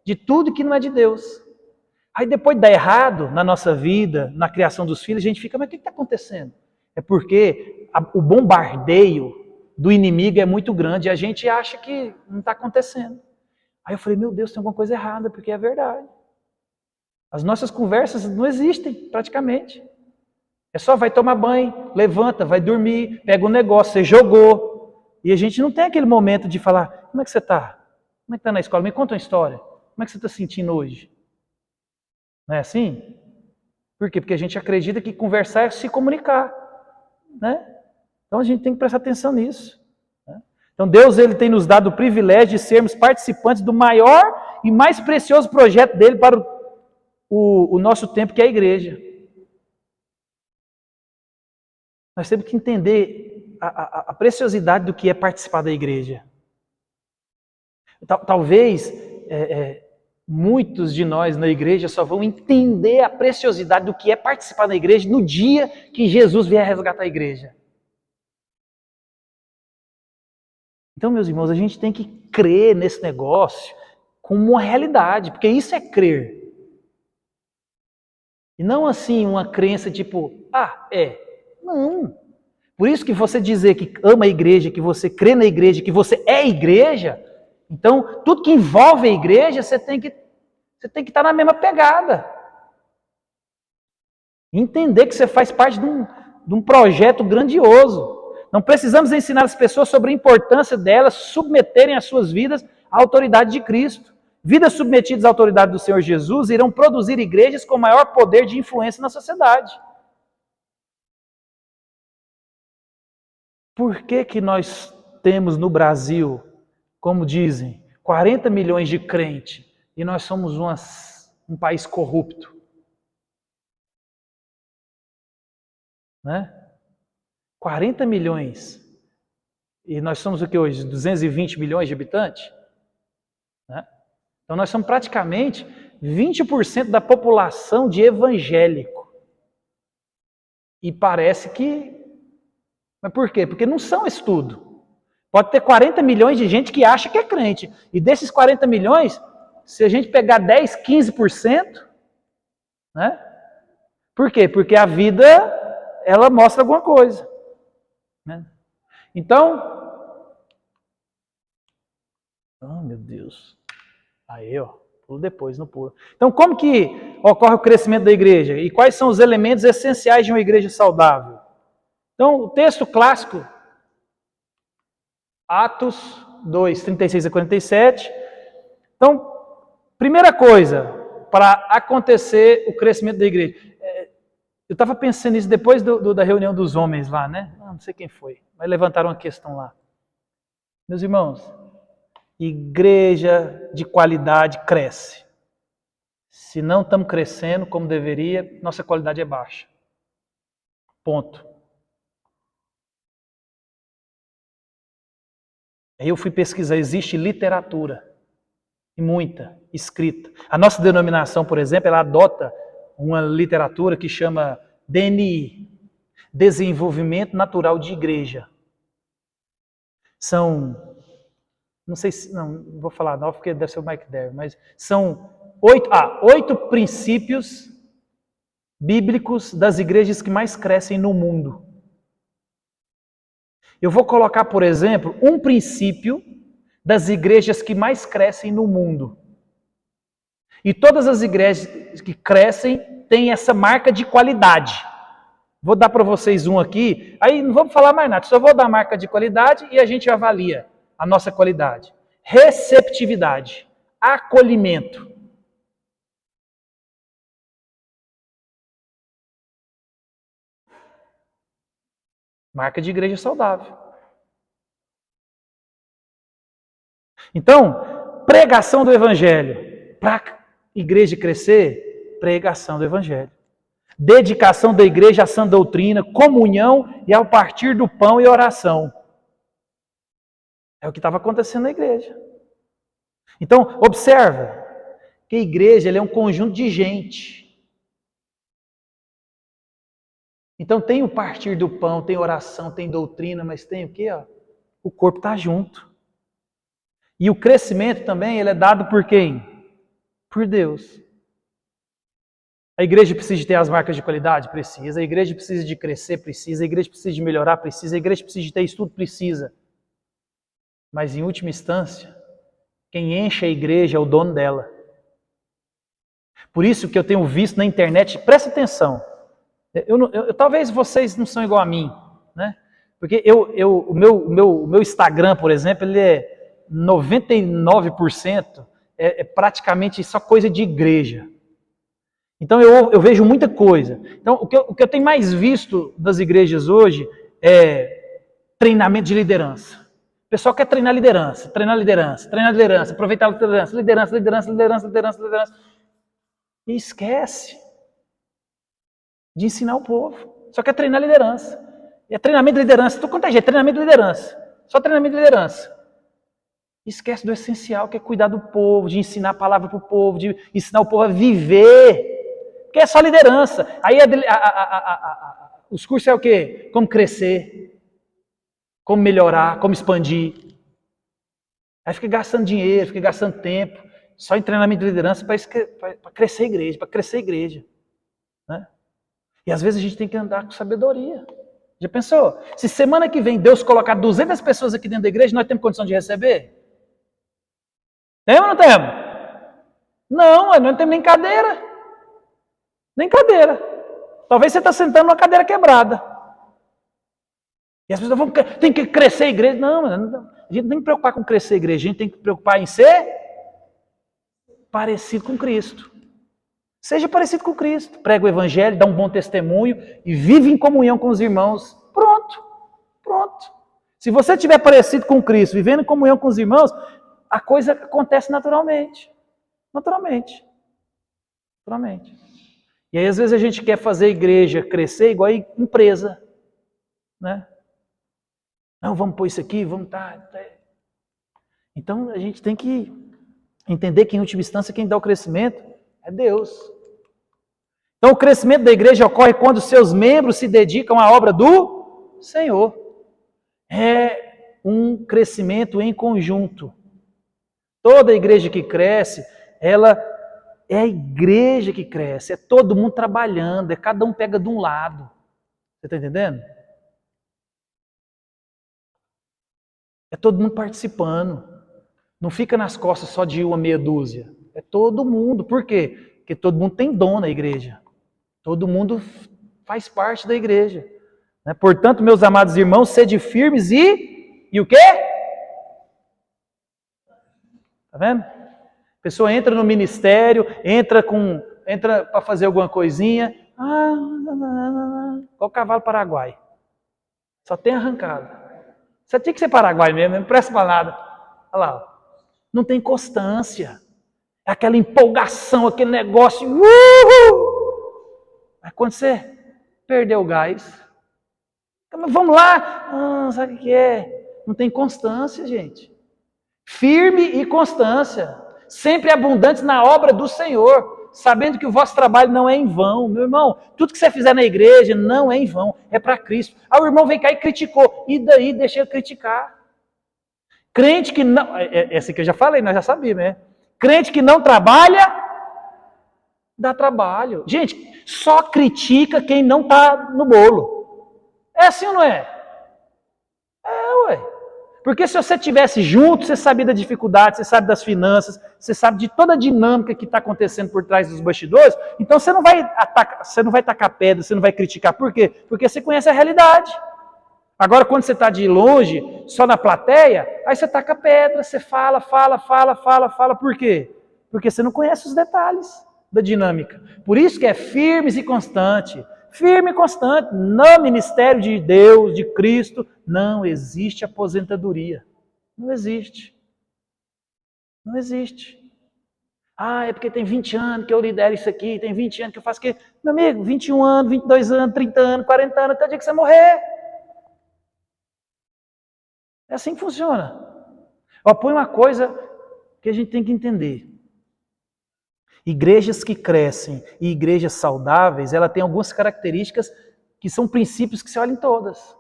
De tudo que não é de Deus. Aí depois dá errado na nossa vida, na criação dos filhos, a gente fica, mas o que está acontecendo? É porque o bombardeio do inimigo é muito grande e a gente acha que não está acontecendo. Aí eu falei, meu Deus, tem alguma coisa errada, porque é verdade. As nossas conversas não existem, praticamente. É só vai tomar banho, levanta, vai dormir, pega um negócio, você jogou. E a gente não tem aquele momento de falar, como é que você está? Como é que está na escola? Me conta uma história. Como é que você está se sentindo hoje? Não é assim? Por quê? Porque a gente acredita que conversar é se comunicar. Né? Então a gente tem que prestar atenção nisso. Né? Então Deus ele tem nos dado o privilégio de sermos participantes do maior e mais precioso projeto dele para o nosso tempo, que é a igreja. Nós temos que entender a preciosidade do que é participar da igreja. Talvez muitos de nós na igreja só vão entender a preciosidade do que é participar da igreja no dia que Jesus vier resgatar a igreja. Então, meus irmãos, a gente tem que crer nesse negócio como uma realidade, porque isso é crer. E não assim uma crença tipo, Não. Por isso que você dizer que ama a igreja, que você crê na igreja, que você é igreja, então tudo que envolve a igreja, você tem que estar na mesma pegada. Entender que você faz parte de um projeto grandioso. Não precisamos ensinar as pessoas sobre a importância delas submeterem as suas vidas à autoridade de Cristo. Vidas submetidas à autoridade do Senhor Jesus irão produzir igrejas com maior poder de influência na sociedade. Por que nós temos no Brasil, como dizem, 40 milhões de crentes e nós somos um país corrupto? Né? 40 milhões. E nós somos o que hoje? 220 milhões de habitantes? Né? Então nós somos praticamente 20% da população de evangélico. E parece que... Mas por quê? Porque não são estudo. Pode ter 40 milhões de gente que acha que é crente. E desses 40 milhões, se a gente pegar 10, 15%, né? Por quê? Porque a vida, ela mostra alguma coisa. Né? Então, meu Deus. Aí, pulo depois, não pulo. Então, como que ocorre o crescimento da igreja? E quais são os elementos essenciais de uma igreja saudável? Então, o texto clássico, Atos 2, 36 a 47. Então, primeira coisa, para acontecer o crescimento da igreja. Eu estava pensando nisso depois da reunião dos homens lá, né? Não sei quem foi, mas levantaram uma questão lá. Meus irmãos, igreja de qualidade cresce. Se não estamos crescendo como deveria, nossa qualidade é baixa. Ponto. Aí eu fui pesquisar, existe literatura, e muita, escrita. A nossa denominação, por exemplo, ela adota uma literatura que chama DNI, Desenvolvimento Natural de Igreja. São, não sei se, não vou falar não, porque deve ser o Mike Derry, mas são 8 princípios bíblicos das igrejas que mais crescem no mundo. Eu vou colocar, por exemplo, um princípio das igrejas que mais crescem no mundo. E todas as igrejas que crescem têm essa marca de qualidade. Vou dar para vocês um aqui, aí não vamos falar mais nada, só vou dar a marca de qualidade e a gente avalia a nossa qualidade. Receptividade, acolhimento. Marca de igreja saudável. Então, pregação do evangelho. Para a igreja crescer, pregação do evangelho. Dedicação da igreja à sã doutrina, comunhão e ao partir do pão e oração. É o que estava acontecendo na igreja. Então, observa que a igreja é um conjunto de gente. Então tem o partir do pão, tem oração, tem doutrina, mas tem o quê? O corpo está junto. E o crescimento também ele é dado por quem? Por Deus. A igreja precisa de ter as marcas de qualidade? Precisa. A igreja precisa de crescer? Precisa. A igreja precisa de melhorar? Precisa. A igreja precisa de ter estudo? Precisa. Mas em última instância, quem enche a igreja é o dono dela. Por isso que eu tenho visto na internet, presta atenção, Talvez vocês não são igual a mim, né? Porque o meu Instagram, por exemplo, ele é 99% praticamente só coisa de igreja. Então eu vejo muita coisa. Então o que eu tenho mais visto das igrejas hoje é treinamento de liderança. O pessoal quer treinar liderança, aproveitar a liderança. E esquece de ensinar o povo. Só quer treinar liderança. É treinamento de liderança. Tudo quanto é jeito, treinamento de liderança. Só treinamento de liderança. Esquece do essencial, que é cuidar do povo, de ensinar a palavra para o povo, de ensinar o povo a viver. Porque é só liderança. Aí os cursos é o quê? Como crescer, como melhorar, como expandir. Aí fica gastando dinheiro, fica gastando tempo, só em treinamento de liderança para crescer a igreja, né? E às vezes a gente tem que andar com sabedoria. Já pensou? Se semana que vem Deus colocar 200 pessoas aqui dentro da igreja, nós temos condição de receber? Temos ou não temos? Não, nós não temos nem cadeira. Nem cadeira. Talvez você está sentando numa cadeira quebrada. E as pessoas tem que crescer a igreja. Não, a gente não tem que preocupar com crescer a igreja, a gente tem que preocupar em ser parecido com Cristo. Seja parecido com Cristo. Prega o evangelho, dá um bom testemunho e vive em comunhão com os irmãos. Pronto. Se você estiver parecido com Cristo, vivendo em comunhão com os irmãos, a coisa acontece naturalmente. E aí às vezes a gente quer fazer a igreja crescer igual a empresa, né? Não, vamos pôr isso aqui, vamos tá. Então a gente tem que entender que em última instância quem dá o crescimento é Deus. Então o crescimento da igreja ocorre quando seus membros se dedicam à obra do Senhor. É um crescimento em conjunto. Toda igreja que cresce, ela é a igreja que cresce, é todo mundo trabalhando, é cada um pega de um lado. Você está entendendo? É todo mundo participando. Não fica nas costas só de uma meia dúzia. É todo mundo. Por quê? Porque todo mundo tem dom na igreja. Todo mundo faz parte da igreja. Portanto, meus amados irmãos, sede firmes e o quê? Tá vendo? A pessoa entra no ministério, entra para fazer alguma coisinha. Igual o cavalo paraguai. Só tem arrancado. Você tinha que ser paraguai mesmo, não presta para nada. Olha lá. Não tem constância. É aquela empolgação, aquele negócio. Mas quando você perdeu o gás, vamos lá. Sabe o que é? Não tem constância, gente. Firme e constância. Sempre abundantes na obra do Senhor. Sabendo que o vosso trabalho não é em vão. Meu irmão, tudo que você fizer na igreja não é em vão. É para Cristo. O irmão vem cá e criticou. E daí deixa eu criticar. Crente que não... Essa que eu já falei, nós já sabíamos, né? Crente que não trabalha, dá trabalho. Gente, só critica quem não está no bolo. É assim ou não é? Ué. Porque se você estivesse junto, você sabia da dificuldade, você sabe das finanças, você sabe de toda a dinâmica que está acontecendo por trás dos bastidores, então você não vai tacar pedra, você não vai criticar. Por quê? Porque você conhece a realidade. Agora, quando você está de longe, só na plateia, aí você taca pedra, você fala. Por quê? Porque você não conhece os detalhes da dinâmica. Por isso que é firmes e constante. Firme e constante. No ministério de Deus, de Cristo, não existe aposentadoria. Não existe. É porque tem 20 anos que eu lidero isso aqui, tem 20 anos que eu faço aquilo. Meu amigo, 21 anos, 22 anos, 30 anos, 40 anos, até o dia que você morrer. É assim que funciona. Põe uma coisa que a gente tem que entender. Igrejas que crescem e igrejas saudáveis, ela tem algumas características que são princípios que se olham em todas.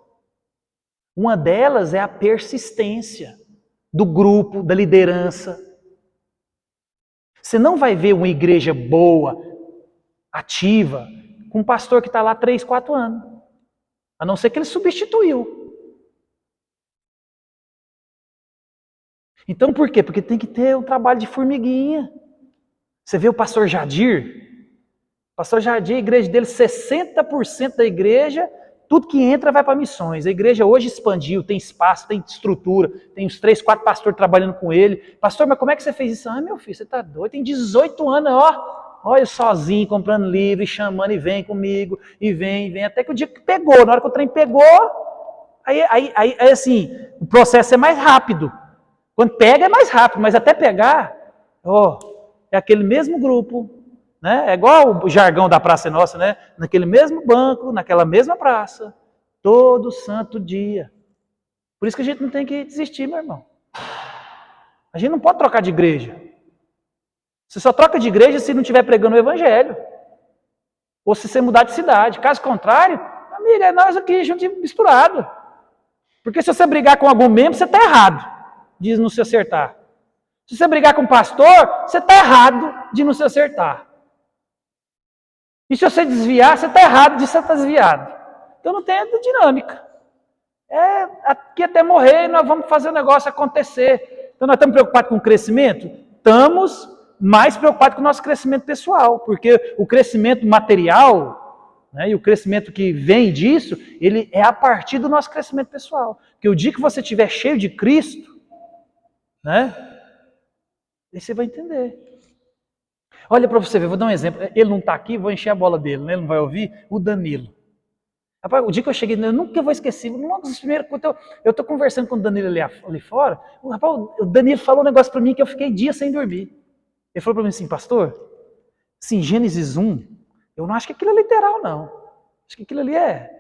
Uma delas é a persistência do grupo, da liderança. Você não vai ver uma igreja boa, ativa, com um pastor que está lá 3, 4 anos. A não ser que ele substituiu. Então por quê? Porque tem que ter um trabalho de formiguinha. Você vê o pastor Jadir? Pastor Jardim, a igreja dele, 60% da igreja, tudo que entra vai para missões. A igreja hoje expandiu, tem espaço, tem estrutura, tem uns 3, 4 pastores trabalhando com ele. Pastor, mas como é que você fez isso? Ah, meu filho, você está doido, tem 18 anos, olha eu sozinho, comprando livro, e chamando, e vem comigo, e vem, até que o dia que pegou, na hora que o trem pegou, aí assim, o processo é mais rápido. Quando pega é mais rápido, mas até pegar, é aquele mesmo grupo, né? É igual o jargão da Praça Nossa, né? Naquele mesmo banco, naquela mesma praça, todo santo dia. Por isso que a gente não tem que desistir, meu irmão. A gente não pode trocar de igreja. Você só troca de igreja se não estiver pregando o evangelho. Ou se você mudar de cidade. Caso contrário, amiga, é nós aqui juntos misturado. Porque se você brigar com algum membro, você está errado de não se acertar. Se você brigar com o pastor, você está errado de não se acertar. E se você desviar, você está errado de você estar desviado. Então não tem dinâmica. É aqui até morrer, nós vamos fazer o negócio acontecer. Então nós estamos preocupados com o crescimento? Estamos mais preocupados com o nosso crescimento pessoal, porque o crescimento material, né, e o crescimento que vem disso, ele é a partir do nosso crescimento pessoal. Porque o dia que você estiver cheio de Cristo, né, aí você vai entender. Olha para você ver, vou dar um exemplo. Ele não está aqui, vou encher a bola dele, né? Ele não vai ouvir. O Danilo. Rapaz, o dia que eu cheguei, eu nunca vou esquecer. Logo dos primeiros, eu estou conversando com o Danilo ali fora. Rapaz, o Danilo falou um negócio para mim que eu fiquei dias sem dormir. Ele falou para mim assim, pastor, assim, Gênesis 1, eu não acho que aquilo é literal, não. Acho que aquilo ali é.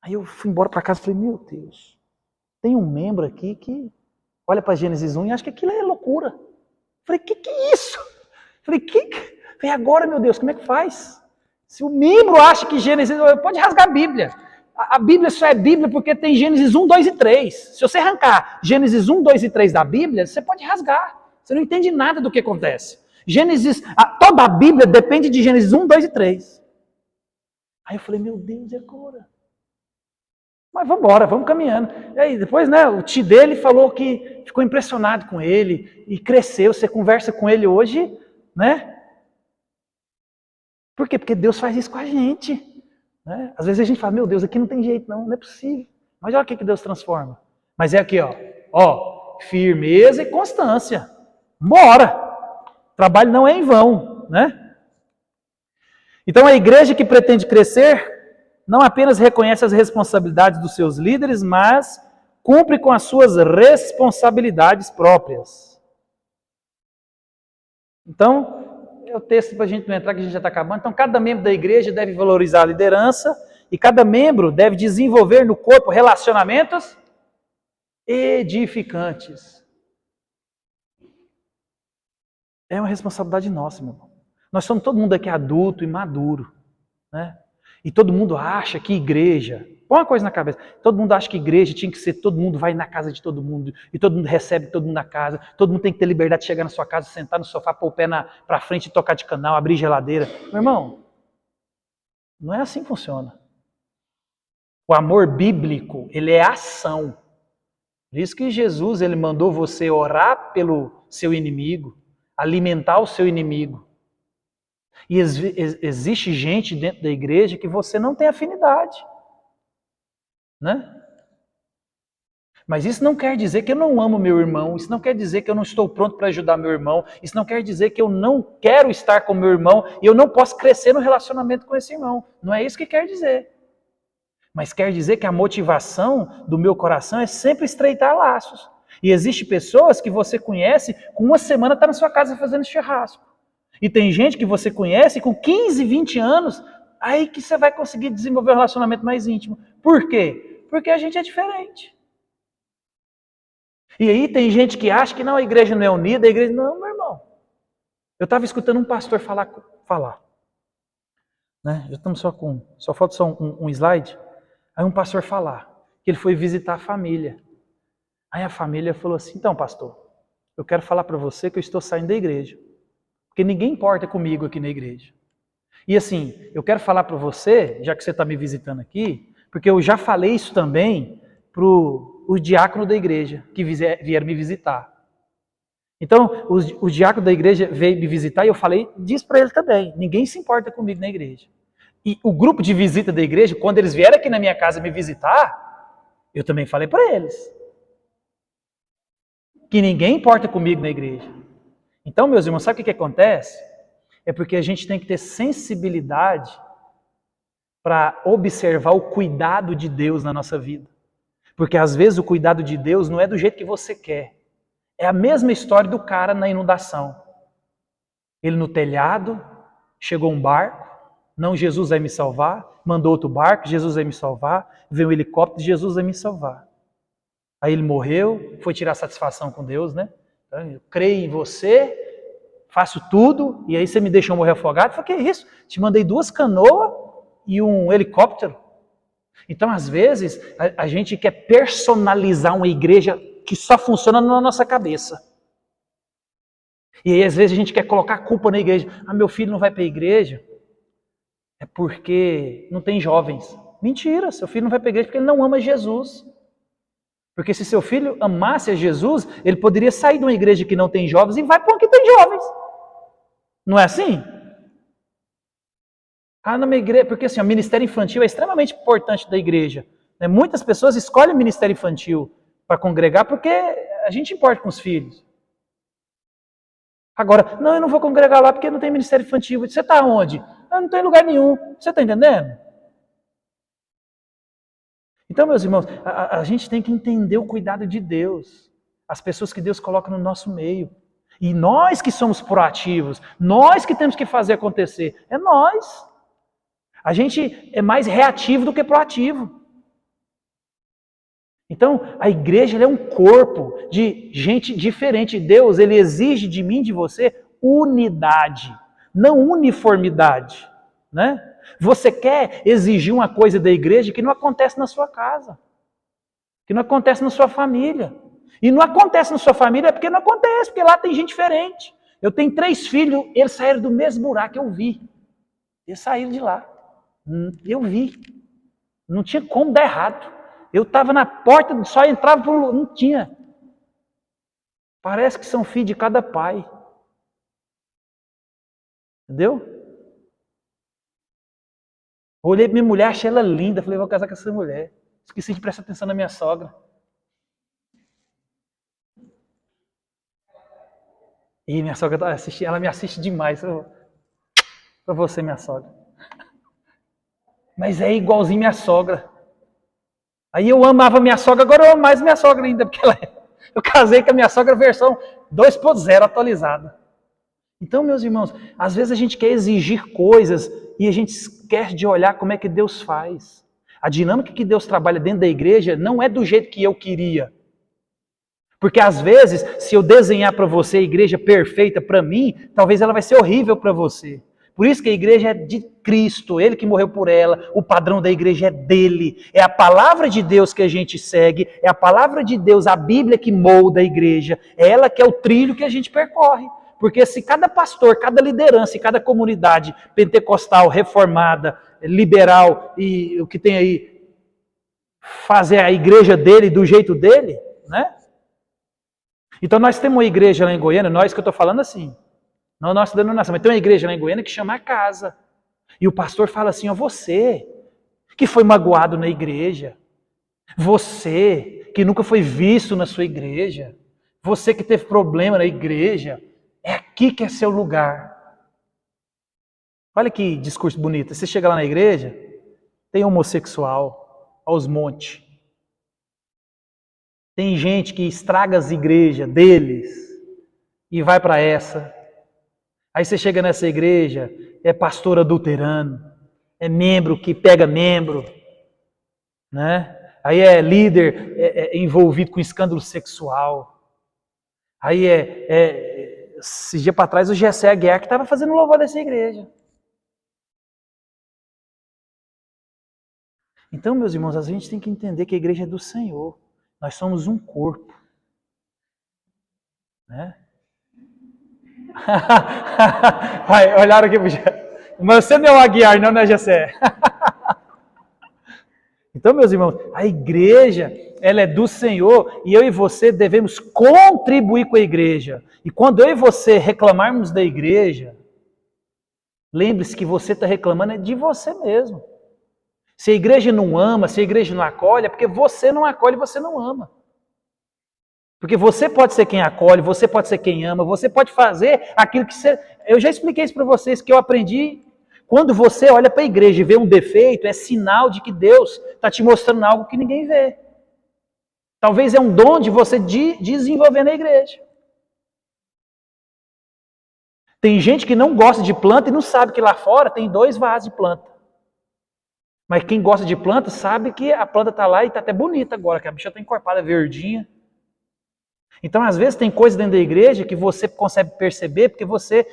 Aí eu fui embora para casa e falei, meu Deus, tem um membro aqui que olha para Gênesis 1 e acha que aquilo é loucura. Eu falei, que é isso? Falei, falei, agora, meu Deus, como é que faz? Se o membro acha que Gênesis... Pode rasgar a Bíblia. A Bíblia só é Bíblia porque tem Gênesis 1, 2 e 3. Se você arrancar Gênesis 1, 2 e 3 da Bíblia, você pode rasgar. Você não entende nada do que acontece. Toda a Bíblia depende de Gênesis 1, 2 e 3. Aí eu falei, meu Deus, e agora? Mas vamos embora, vamos caminhando. E aí depois, né, o tio dele falou que ficou impressionado com ele e cresceu. Você conversa com ele hoje... Né? Por quê? Porque Deus faz isso com a gente. Né? Às vezes a gente fala, meu Deus, aqui não tem jeito não é possível. Mas olha o que Deus transforma. Mas é aqui, ó, firmeza e constância. Bora! Trabalho não é em vão, né? Então a igreja que pretende crescer não apenas reconhece as responsabilidades dos seus líderes, mas cumpre com as suas responsabilidades próprias. Então, é o texto para a gente não entrar, que a gente já está acabando. Então, cada membro da igreja deve valorizar a liderança e cada membro deve desenvolver no corpo relacionamentos edificantes. É uma responsabilidade nossa, meu irmão. Nós somos todo mundo aqui adulto e maduro, né? E todo mundo acha que igreja... Põe uma coisa na cabeça. Todo mundo acha que igreja tinha que ser, todo mundo vai na casa de todo mundo, e todo mundo recebe todo mundo na casa, todo mundo tem que ter liberdade de chegar na sua casa, sentar no sofá, pôr o pé para frente e tocar de canal, abrir geladeira. Meu irmão, não é assim que funciona. O amor bíblico, ele é ação. Por isso que Jesus, ele mandou você orar pelo seu inimigo, alimentar o seu inimigo. E existe gente dentro da igreja que você não tem afinidade. Né? Mas isso não quer dizer que eu não amo meu irmão, isso não quer dizer que eu não estou pronto para ajudar meu irmão, isso não quer dizer que eu não quero estar com meu irmão e eu não posso crescer no relacionamento com esse irmão. Não é isso que quer dizer. Mas quer dizer que a motivação do meu coração é sempre estreitar laços. E existe pessoas que você conhece, com uma semana está na sua casa fazendo churrasco. E tem gente que você conhece com 15, 20 anos, aí que você vai conseguir desenvolver um relacionamento mais íntimo. Por quê? Porque a gente é diferente. E aí tem gente que acha que não, a igreja não é unida, a igreja... Não, meu irmão. Eu estava escutando um pastor falar. Né? Já estamos só falta só um slide. Aí um pastor falar que ele foi visitar a família. Aí a família falou assim, então pastor, eu quero falar para você que eu estou saindo da igreja. Porque ninguém importa comigo aqui na igreja. E assim, eu quero falar para você, já que você está me visitando aqui, porque eu já falei isso também para o diácono da igreja, que vieram me visitar. Então, o diácono da igreja veio me visitar e eu falei, diz para ele também, ninguém se importa comigo na igreja. E o grupo de visita da igreja, quando eles vieram aqui na minha casa me visitar, eu também falei para eles que ninguém importa comigo na igreja. Então, meus irmãos, sabe o que acontece? É porque a gente tem que ter sensibilidade para observar o cuidado de Deus na nossa vida. Porque às vezes o cuidado de Deus não é do jeito que você quer. É a mesma história do cara na inundação. Ele no telhado, chegou um barco, não, Jesus vai me salvar, mandou outro barco, Jesus vai me salvar, veio um helicóptero, Jesus vai me salvar. Aí ele morreu, foi tirar satisfação com Deus, né? Então, eu creio em você, faço tudo, e aí você me deixou morrer afogado. Eu falei, que isso? Te mandei 2 canoas e um helicóptero. Então, às vezes, a gente quer personalizar uma igreja que só funciona na nossa cabeça. E aí, às vezes, a gente quer colocar a culpa na igreja. Ah, meu filho não vai para a igreja, é porque não tem jovens. Mentira, seu filho não vai para a igreja porque ele não ama Jesus. Porque se seu filho amasse a Jesus, ele poderia sair de uma igreja que não tem jovens e vai para uma que tem jovens. Não é assim? Ah, na minha igreja, porque assim, o ministério infantil é extremamente importante da igreja. Muitas pessoas escolhem o ministério infantil para congregar porque a gente importa com os filhos. Agora, não, eu não vou congregar lá porque não tem ministério infantil. Você está onde? Eu não estou em lugar nenhum. Você está entendendo? Então, meus irmãos, a gente tem que entender o cuidado de Deus. As pessoas que Deus coloca no nosso meio. E nós que somos proativos, nós que temos que fazer acontecer. É nós. A gente é mais reativo do que proativo. Então, a igreja é um corpo de gente diferente. Deus, ele exige de mim, de você, unidade, não uniformidade, né? Você quer exigir uma coisa da igreja que não acontece na sua casa, que não acontece na sua família. E não acontece na sua família porque não acontece, porque lá tem gente diferente. Eu tenho 3 filhos, eles saíram do mesmo buraco, eu vi. Eles saíram de lá. Eu vi. Não tinha como dar errado. Eu estava na porta, só entrava por um... Não tinha. Parece que são filhos de cada pai. Entendeu? Olhei para minha mulher, achei ela linda. Falei, vou casar com essa mulher. Esqueci de prestar atenção na minha sogra. E minha sogra tá assistindo, ela me assiste demais. Para você, minha sogra. Mas é igualzinho minha sogra. Aí eu amava minha sogra, agora eu amo mais minha sogra ainda, porque eu casei com a minha sogra versão 2.0 atualizada. Então, meus irmãos, às vezes a gente quer exigir coisas e a gente esquece de olhar como é que Deus faz. A dinâmica que Deus trabalha dentro da igreja não é do jeito que eu queria. Porque às vezes, se eu desenhar para você a igreja perfeita para mim, talvez ela vai ser horrível para você. Por isso que a igreja é de Cristo, Ele que morreu por ela, o padrão da igreja é dele. É a palavra de Deus que a gente segue, é a palavra de Deus, a Bíblia que molda a igreja, é ela que é o trilho que a gente percorre. Porque se cada pastor, cada liderança e cada comunidade pentecostal, reformada, liberal e o que tem aí, fazer a igreja dele do jeito dele, né? Então nós temos uma igreja lá em Goiânia, nós que eu estou falando assim, não nossa denominação, mas tem uma igreja lá em Goiânia que chama a casa. E o pastor fala assim, ó, você que foi magoado na igreja, você que nunca foi visto na sua igreja, você que teve problema na igreja, é aqui que é seu lugar. Olha que discurso bonito. Você chega lá na igreja, tem homossexual aos montes. Tem gente que estraga as igrejas deles e vai para essa. Aí você chega nessa igreja, é pastor adulterano, é membro que pega membro, né? Aí é líder envolvido com escândalo sexual. Aí esse dia para trás o Gessé Aguiar que estava fazendo louvor dessa igreja. Então, meus irmãos, a gente tem que entender que a igreja é do Senhor. Nós somos um corpo. Né? Olharam aqui pro Gessé. Mas você não é o Aguiar, não é Gessé? Então, meus irmãos, a igreja, ela é do Senhor e eu e você devemos contribuir com a igreja. E quando eu e você reclamarmos da igreja, lembre-se que você está reclamando é de você mesmo. Se a igreja não ama, se a igreja não acolhe, é porque você não acolhe e você não ama. Porque você pode ser quem acolhe, você pode ser quem ama, você pode fazer aquilo que você... Eu já expliquei isso para vocês, que eu aprendi. Quando você olha para a igreja e vê um defeito, é sinal de que Deus está te mostrando algo que ninguém vê. Talvez é um dom de você desenvolver na igreja. Tem gente que não gosta de planta e não sabe que lá fora tem 2 vasos de planta. Mas quem gosta de planta sabe que a planta está lá e está até bonita agora, que a bicha está encorpada, verdinha. Então, às vezes, tem coisas dentro da igreja que você consegue perceber porque você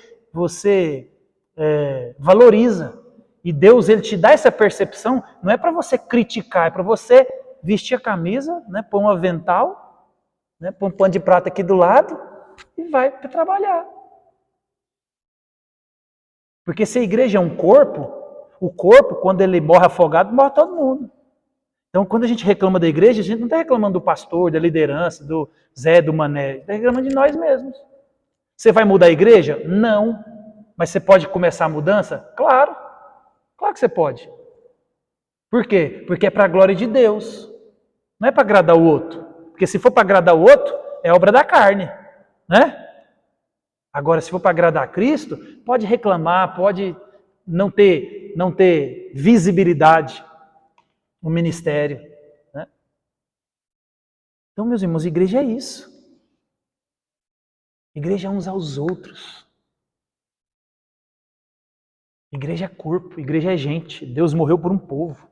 valoriza. E Deus, Ele te dá essa percepção, não é para você criticar, é para você vestir a camisa, né, pôr um avental, né, pôr um pano de prata aqui do lado e vai para trabalhar. Porque se a igreja é um corpo, o corpo, quando ele morre afogado, morre todo mundo. Então, quando a gente reclama da igreja, a gente não está reclamando do pastor, da liderança, do Zé, do Mané. Está reclamando de nós mesmos. Você vai mudar a igreja? Não. Mas você pode começar a mudança? Claro. Claro que você pode. Por quê? Porque é para a glória de Deus. Não é para agradar o outro. Porque se for para agradar o outro, é obra da carne. Né? Agora, se for para agradar a Cristo, pode reclamar, pode não ter visibilidade no ministério. Né? Então, meus irmãos, igreja é isso. Igreja é uns aos outros. Igreja é corpo, igreja é gente. Deus morreu por um povo.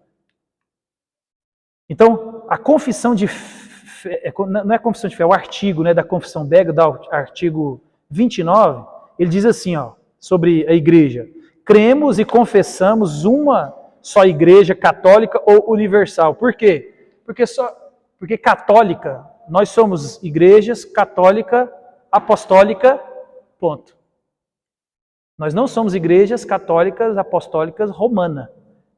Então, a confissão de fé, não é a confissão de fé, é o artigo, né, da confissão Bega, do artigo 29, ele diz assim, ó, sobre a igreja: cremos e confessamos uma só igreja católica ou universal. Por quê? Porque católica, nós somos igrejas católica, apostólica, ponto. Nós não somos igrejas católicas, apostólicas, romana.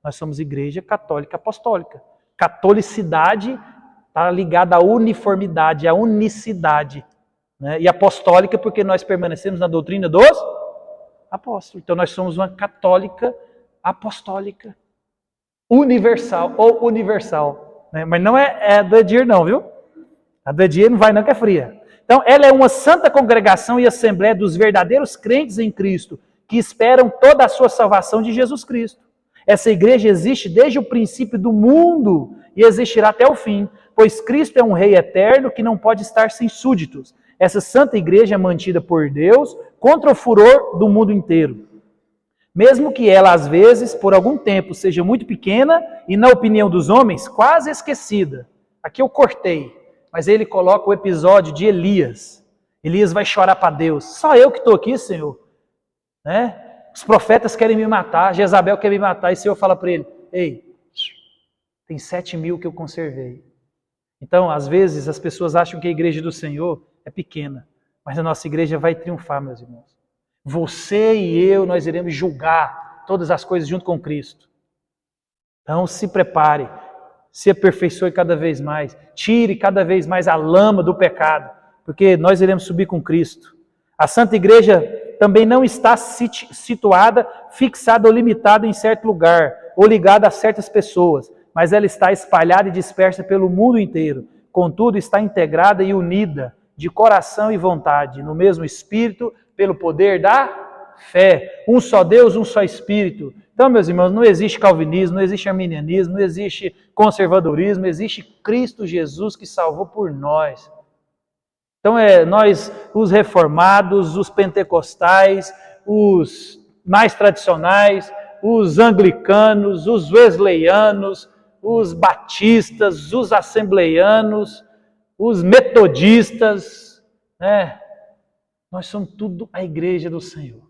Nós somos igreja católica, apostólica. Catolicidade está ligada à uniformidade, à unicidade. Né? E apostólica porque nós permanecemos na doutrina dos apóstolos. Então nós somos uma católica apostólica. Universal ou universal. Né? Mas não é do Edir não, viu? A do Edir não vai não, que é fria. Então ela é uma santa congregação e assembleia dos verdadeiros crentes em Cristo, que esperam toda a sua salvação de Jesus Cristo. Essa igreja existe desde o princípio do mundo e existirá até o fim, pois Cristo é um rei eterno que não pode estar sem súditos. Essa santa igreja é mantida por Deus contra o furor do mundo inteiro. Mesmo que ela, às vezes, por algum tempo, seja muito pequena e, na opinião dos homens, quase esquecida. Aqui eu cortei, mas ele coloca o episódio de Elias. Elias vai chorar para Deus. Só eu que estou aqui, Senhor. Né? Os profetas querem me matar, Jezabel quer me matar, e o Senhor fala para ele: ei, tem 7.000 que eu conservei. Então, às vezes, as pessoas acham que a igreja do Senhor é pequena, mas a nossa igreja vai triunfar, meus irmãos. Você e eu, nós iremos julgar todas as coisas junto com Cristo. Então, se prepare, se aperfeiçoe cada vez mais, tire cada vez mais a lama do pecado, porque nós iremos subir com Cristo. A Santa Igreja também não está situada, fixada ou limitada em certo lugar, ou ligada a certas pessoas, mas ela está espalhada e dispersa pelo mundo inteiro. Contudo, está integrada e unida, de coração e vontade, no mesmo Espírito, pelo poder da fé. Um só Deus, um só Espírito. Então, meus irmãos, não existe calvinismo, não existe arminianismo, não existe conservadorismo, existe Cristo Jesus que salvou por nós. Então, nós, os reformados, os pentecostais, os mais tradicionais, os anglicanos, os wesleyanos, os batistas, os assembleianos, os metodistas, né? Nós somos tudo a igreja do Senhor.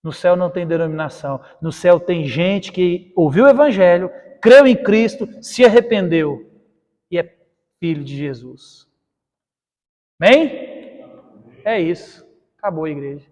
No céu não tem denominação. No céu tem gente que ouviu o Evangelho, creu em Cristo, se arrependeu e é filho de Jesus. Amém? É isso. Acabou a igreja.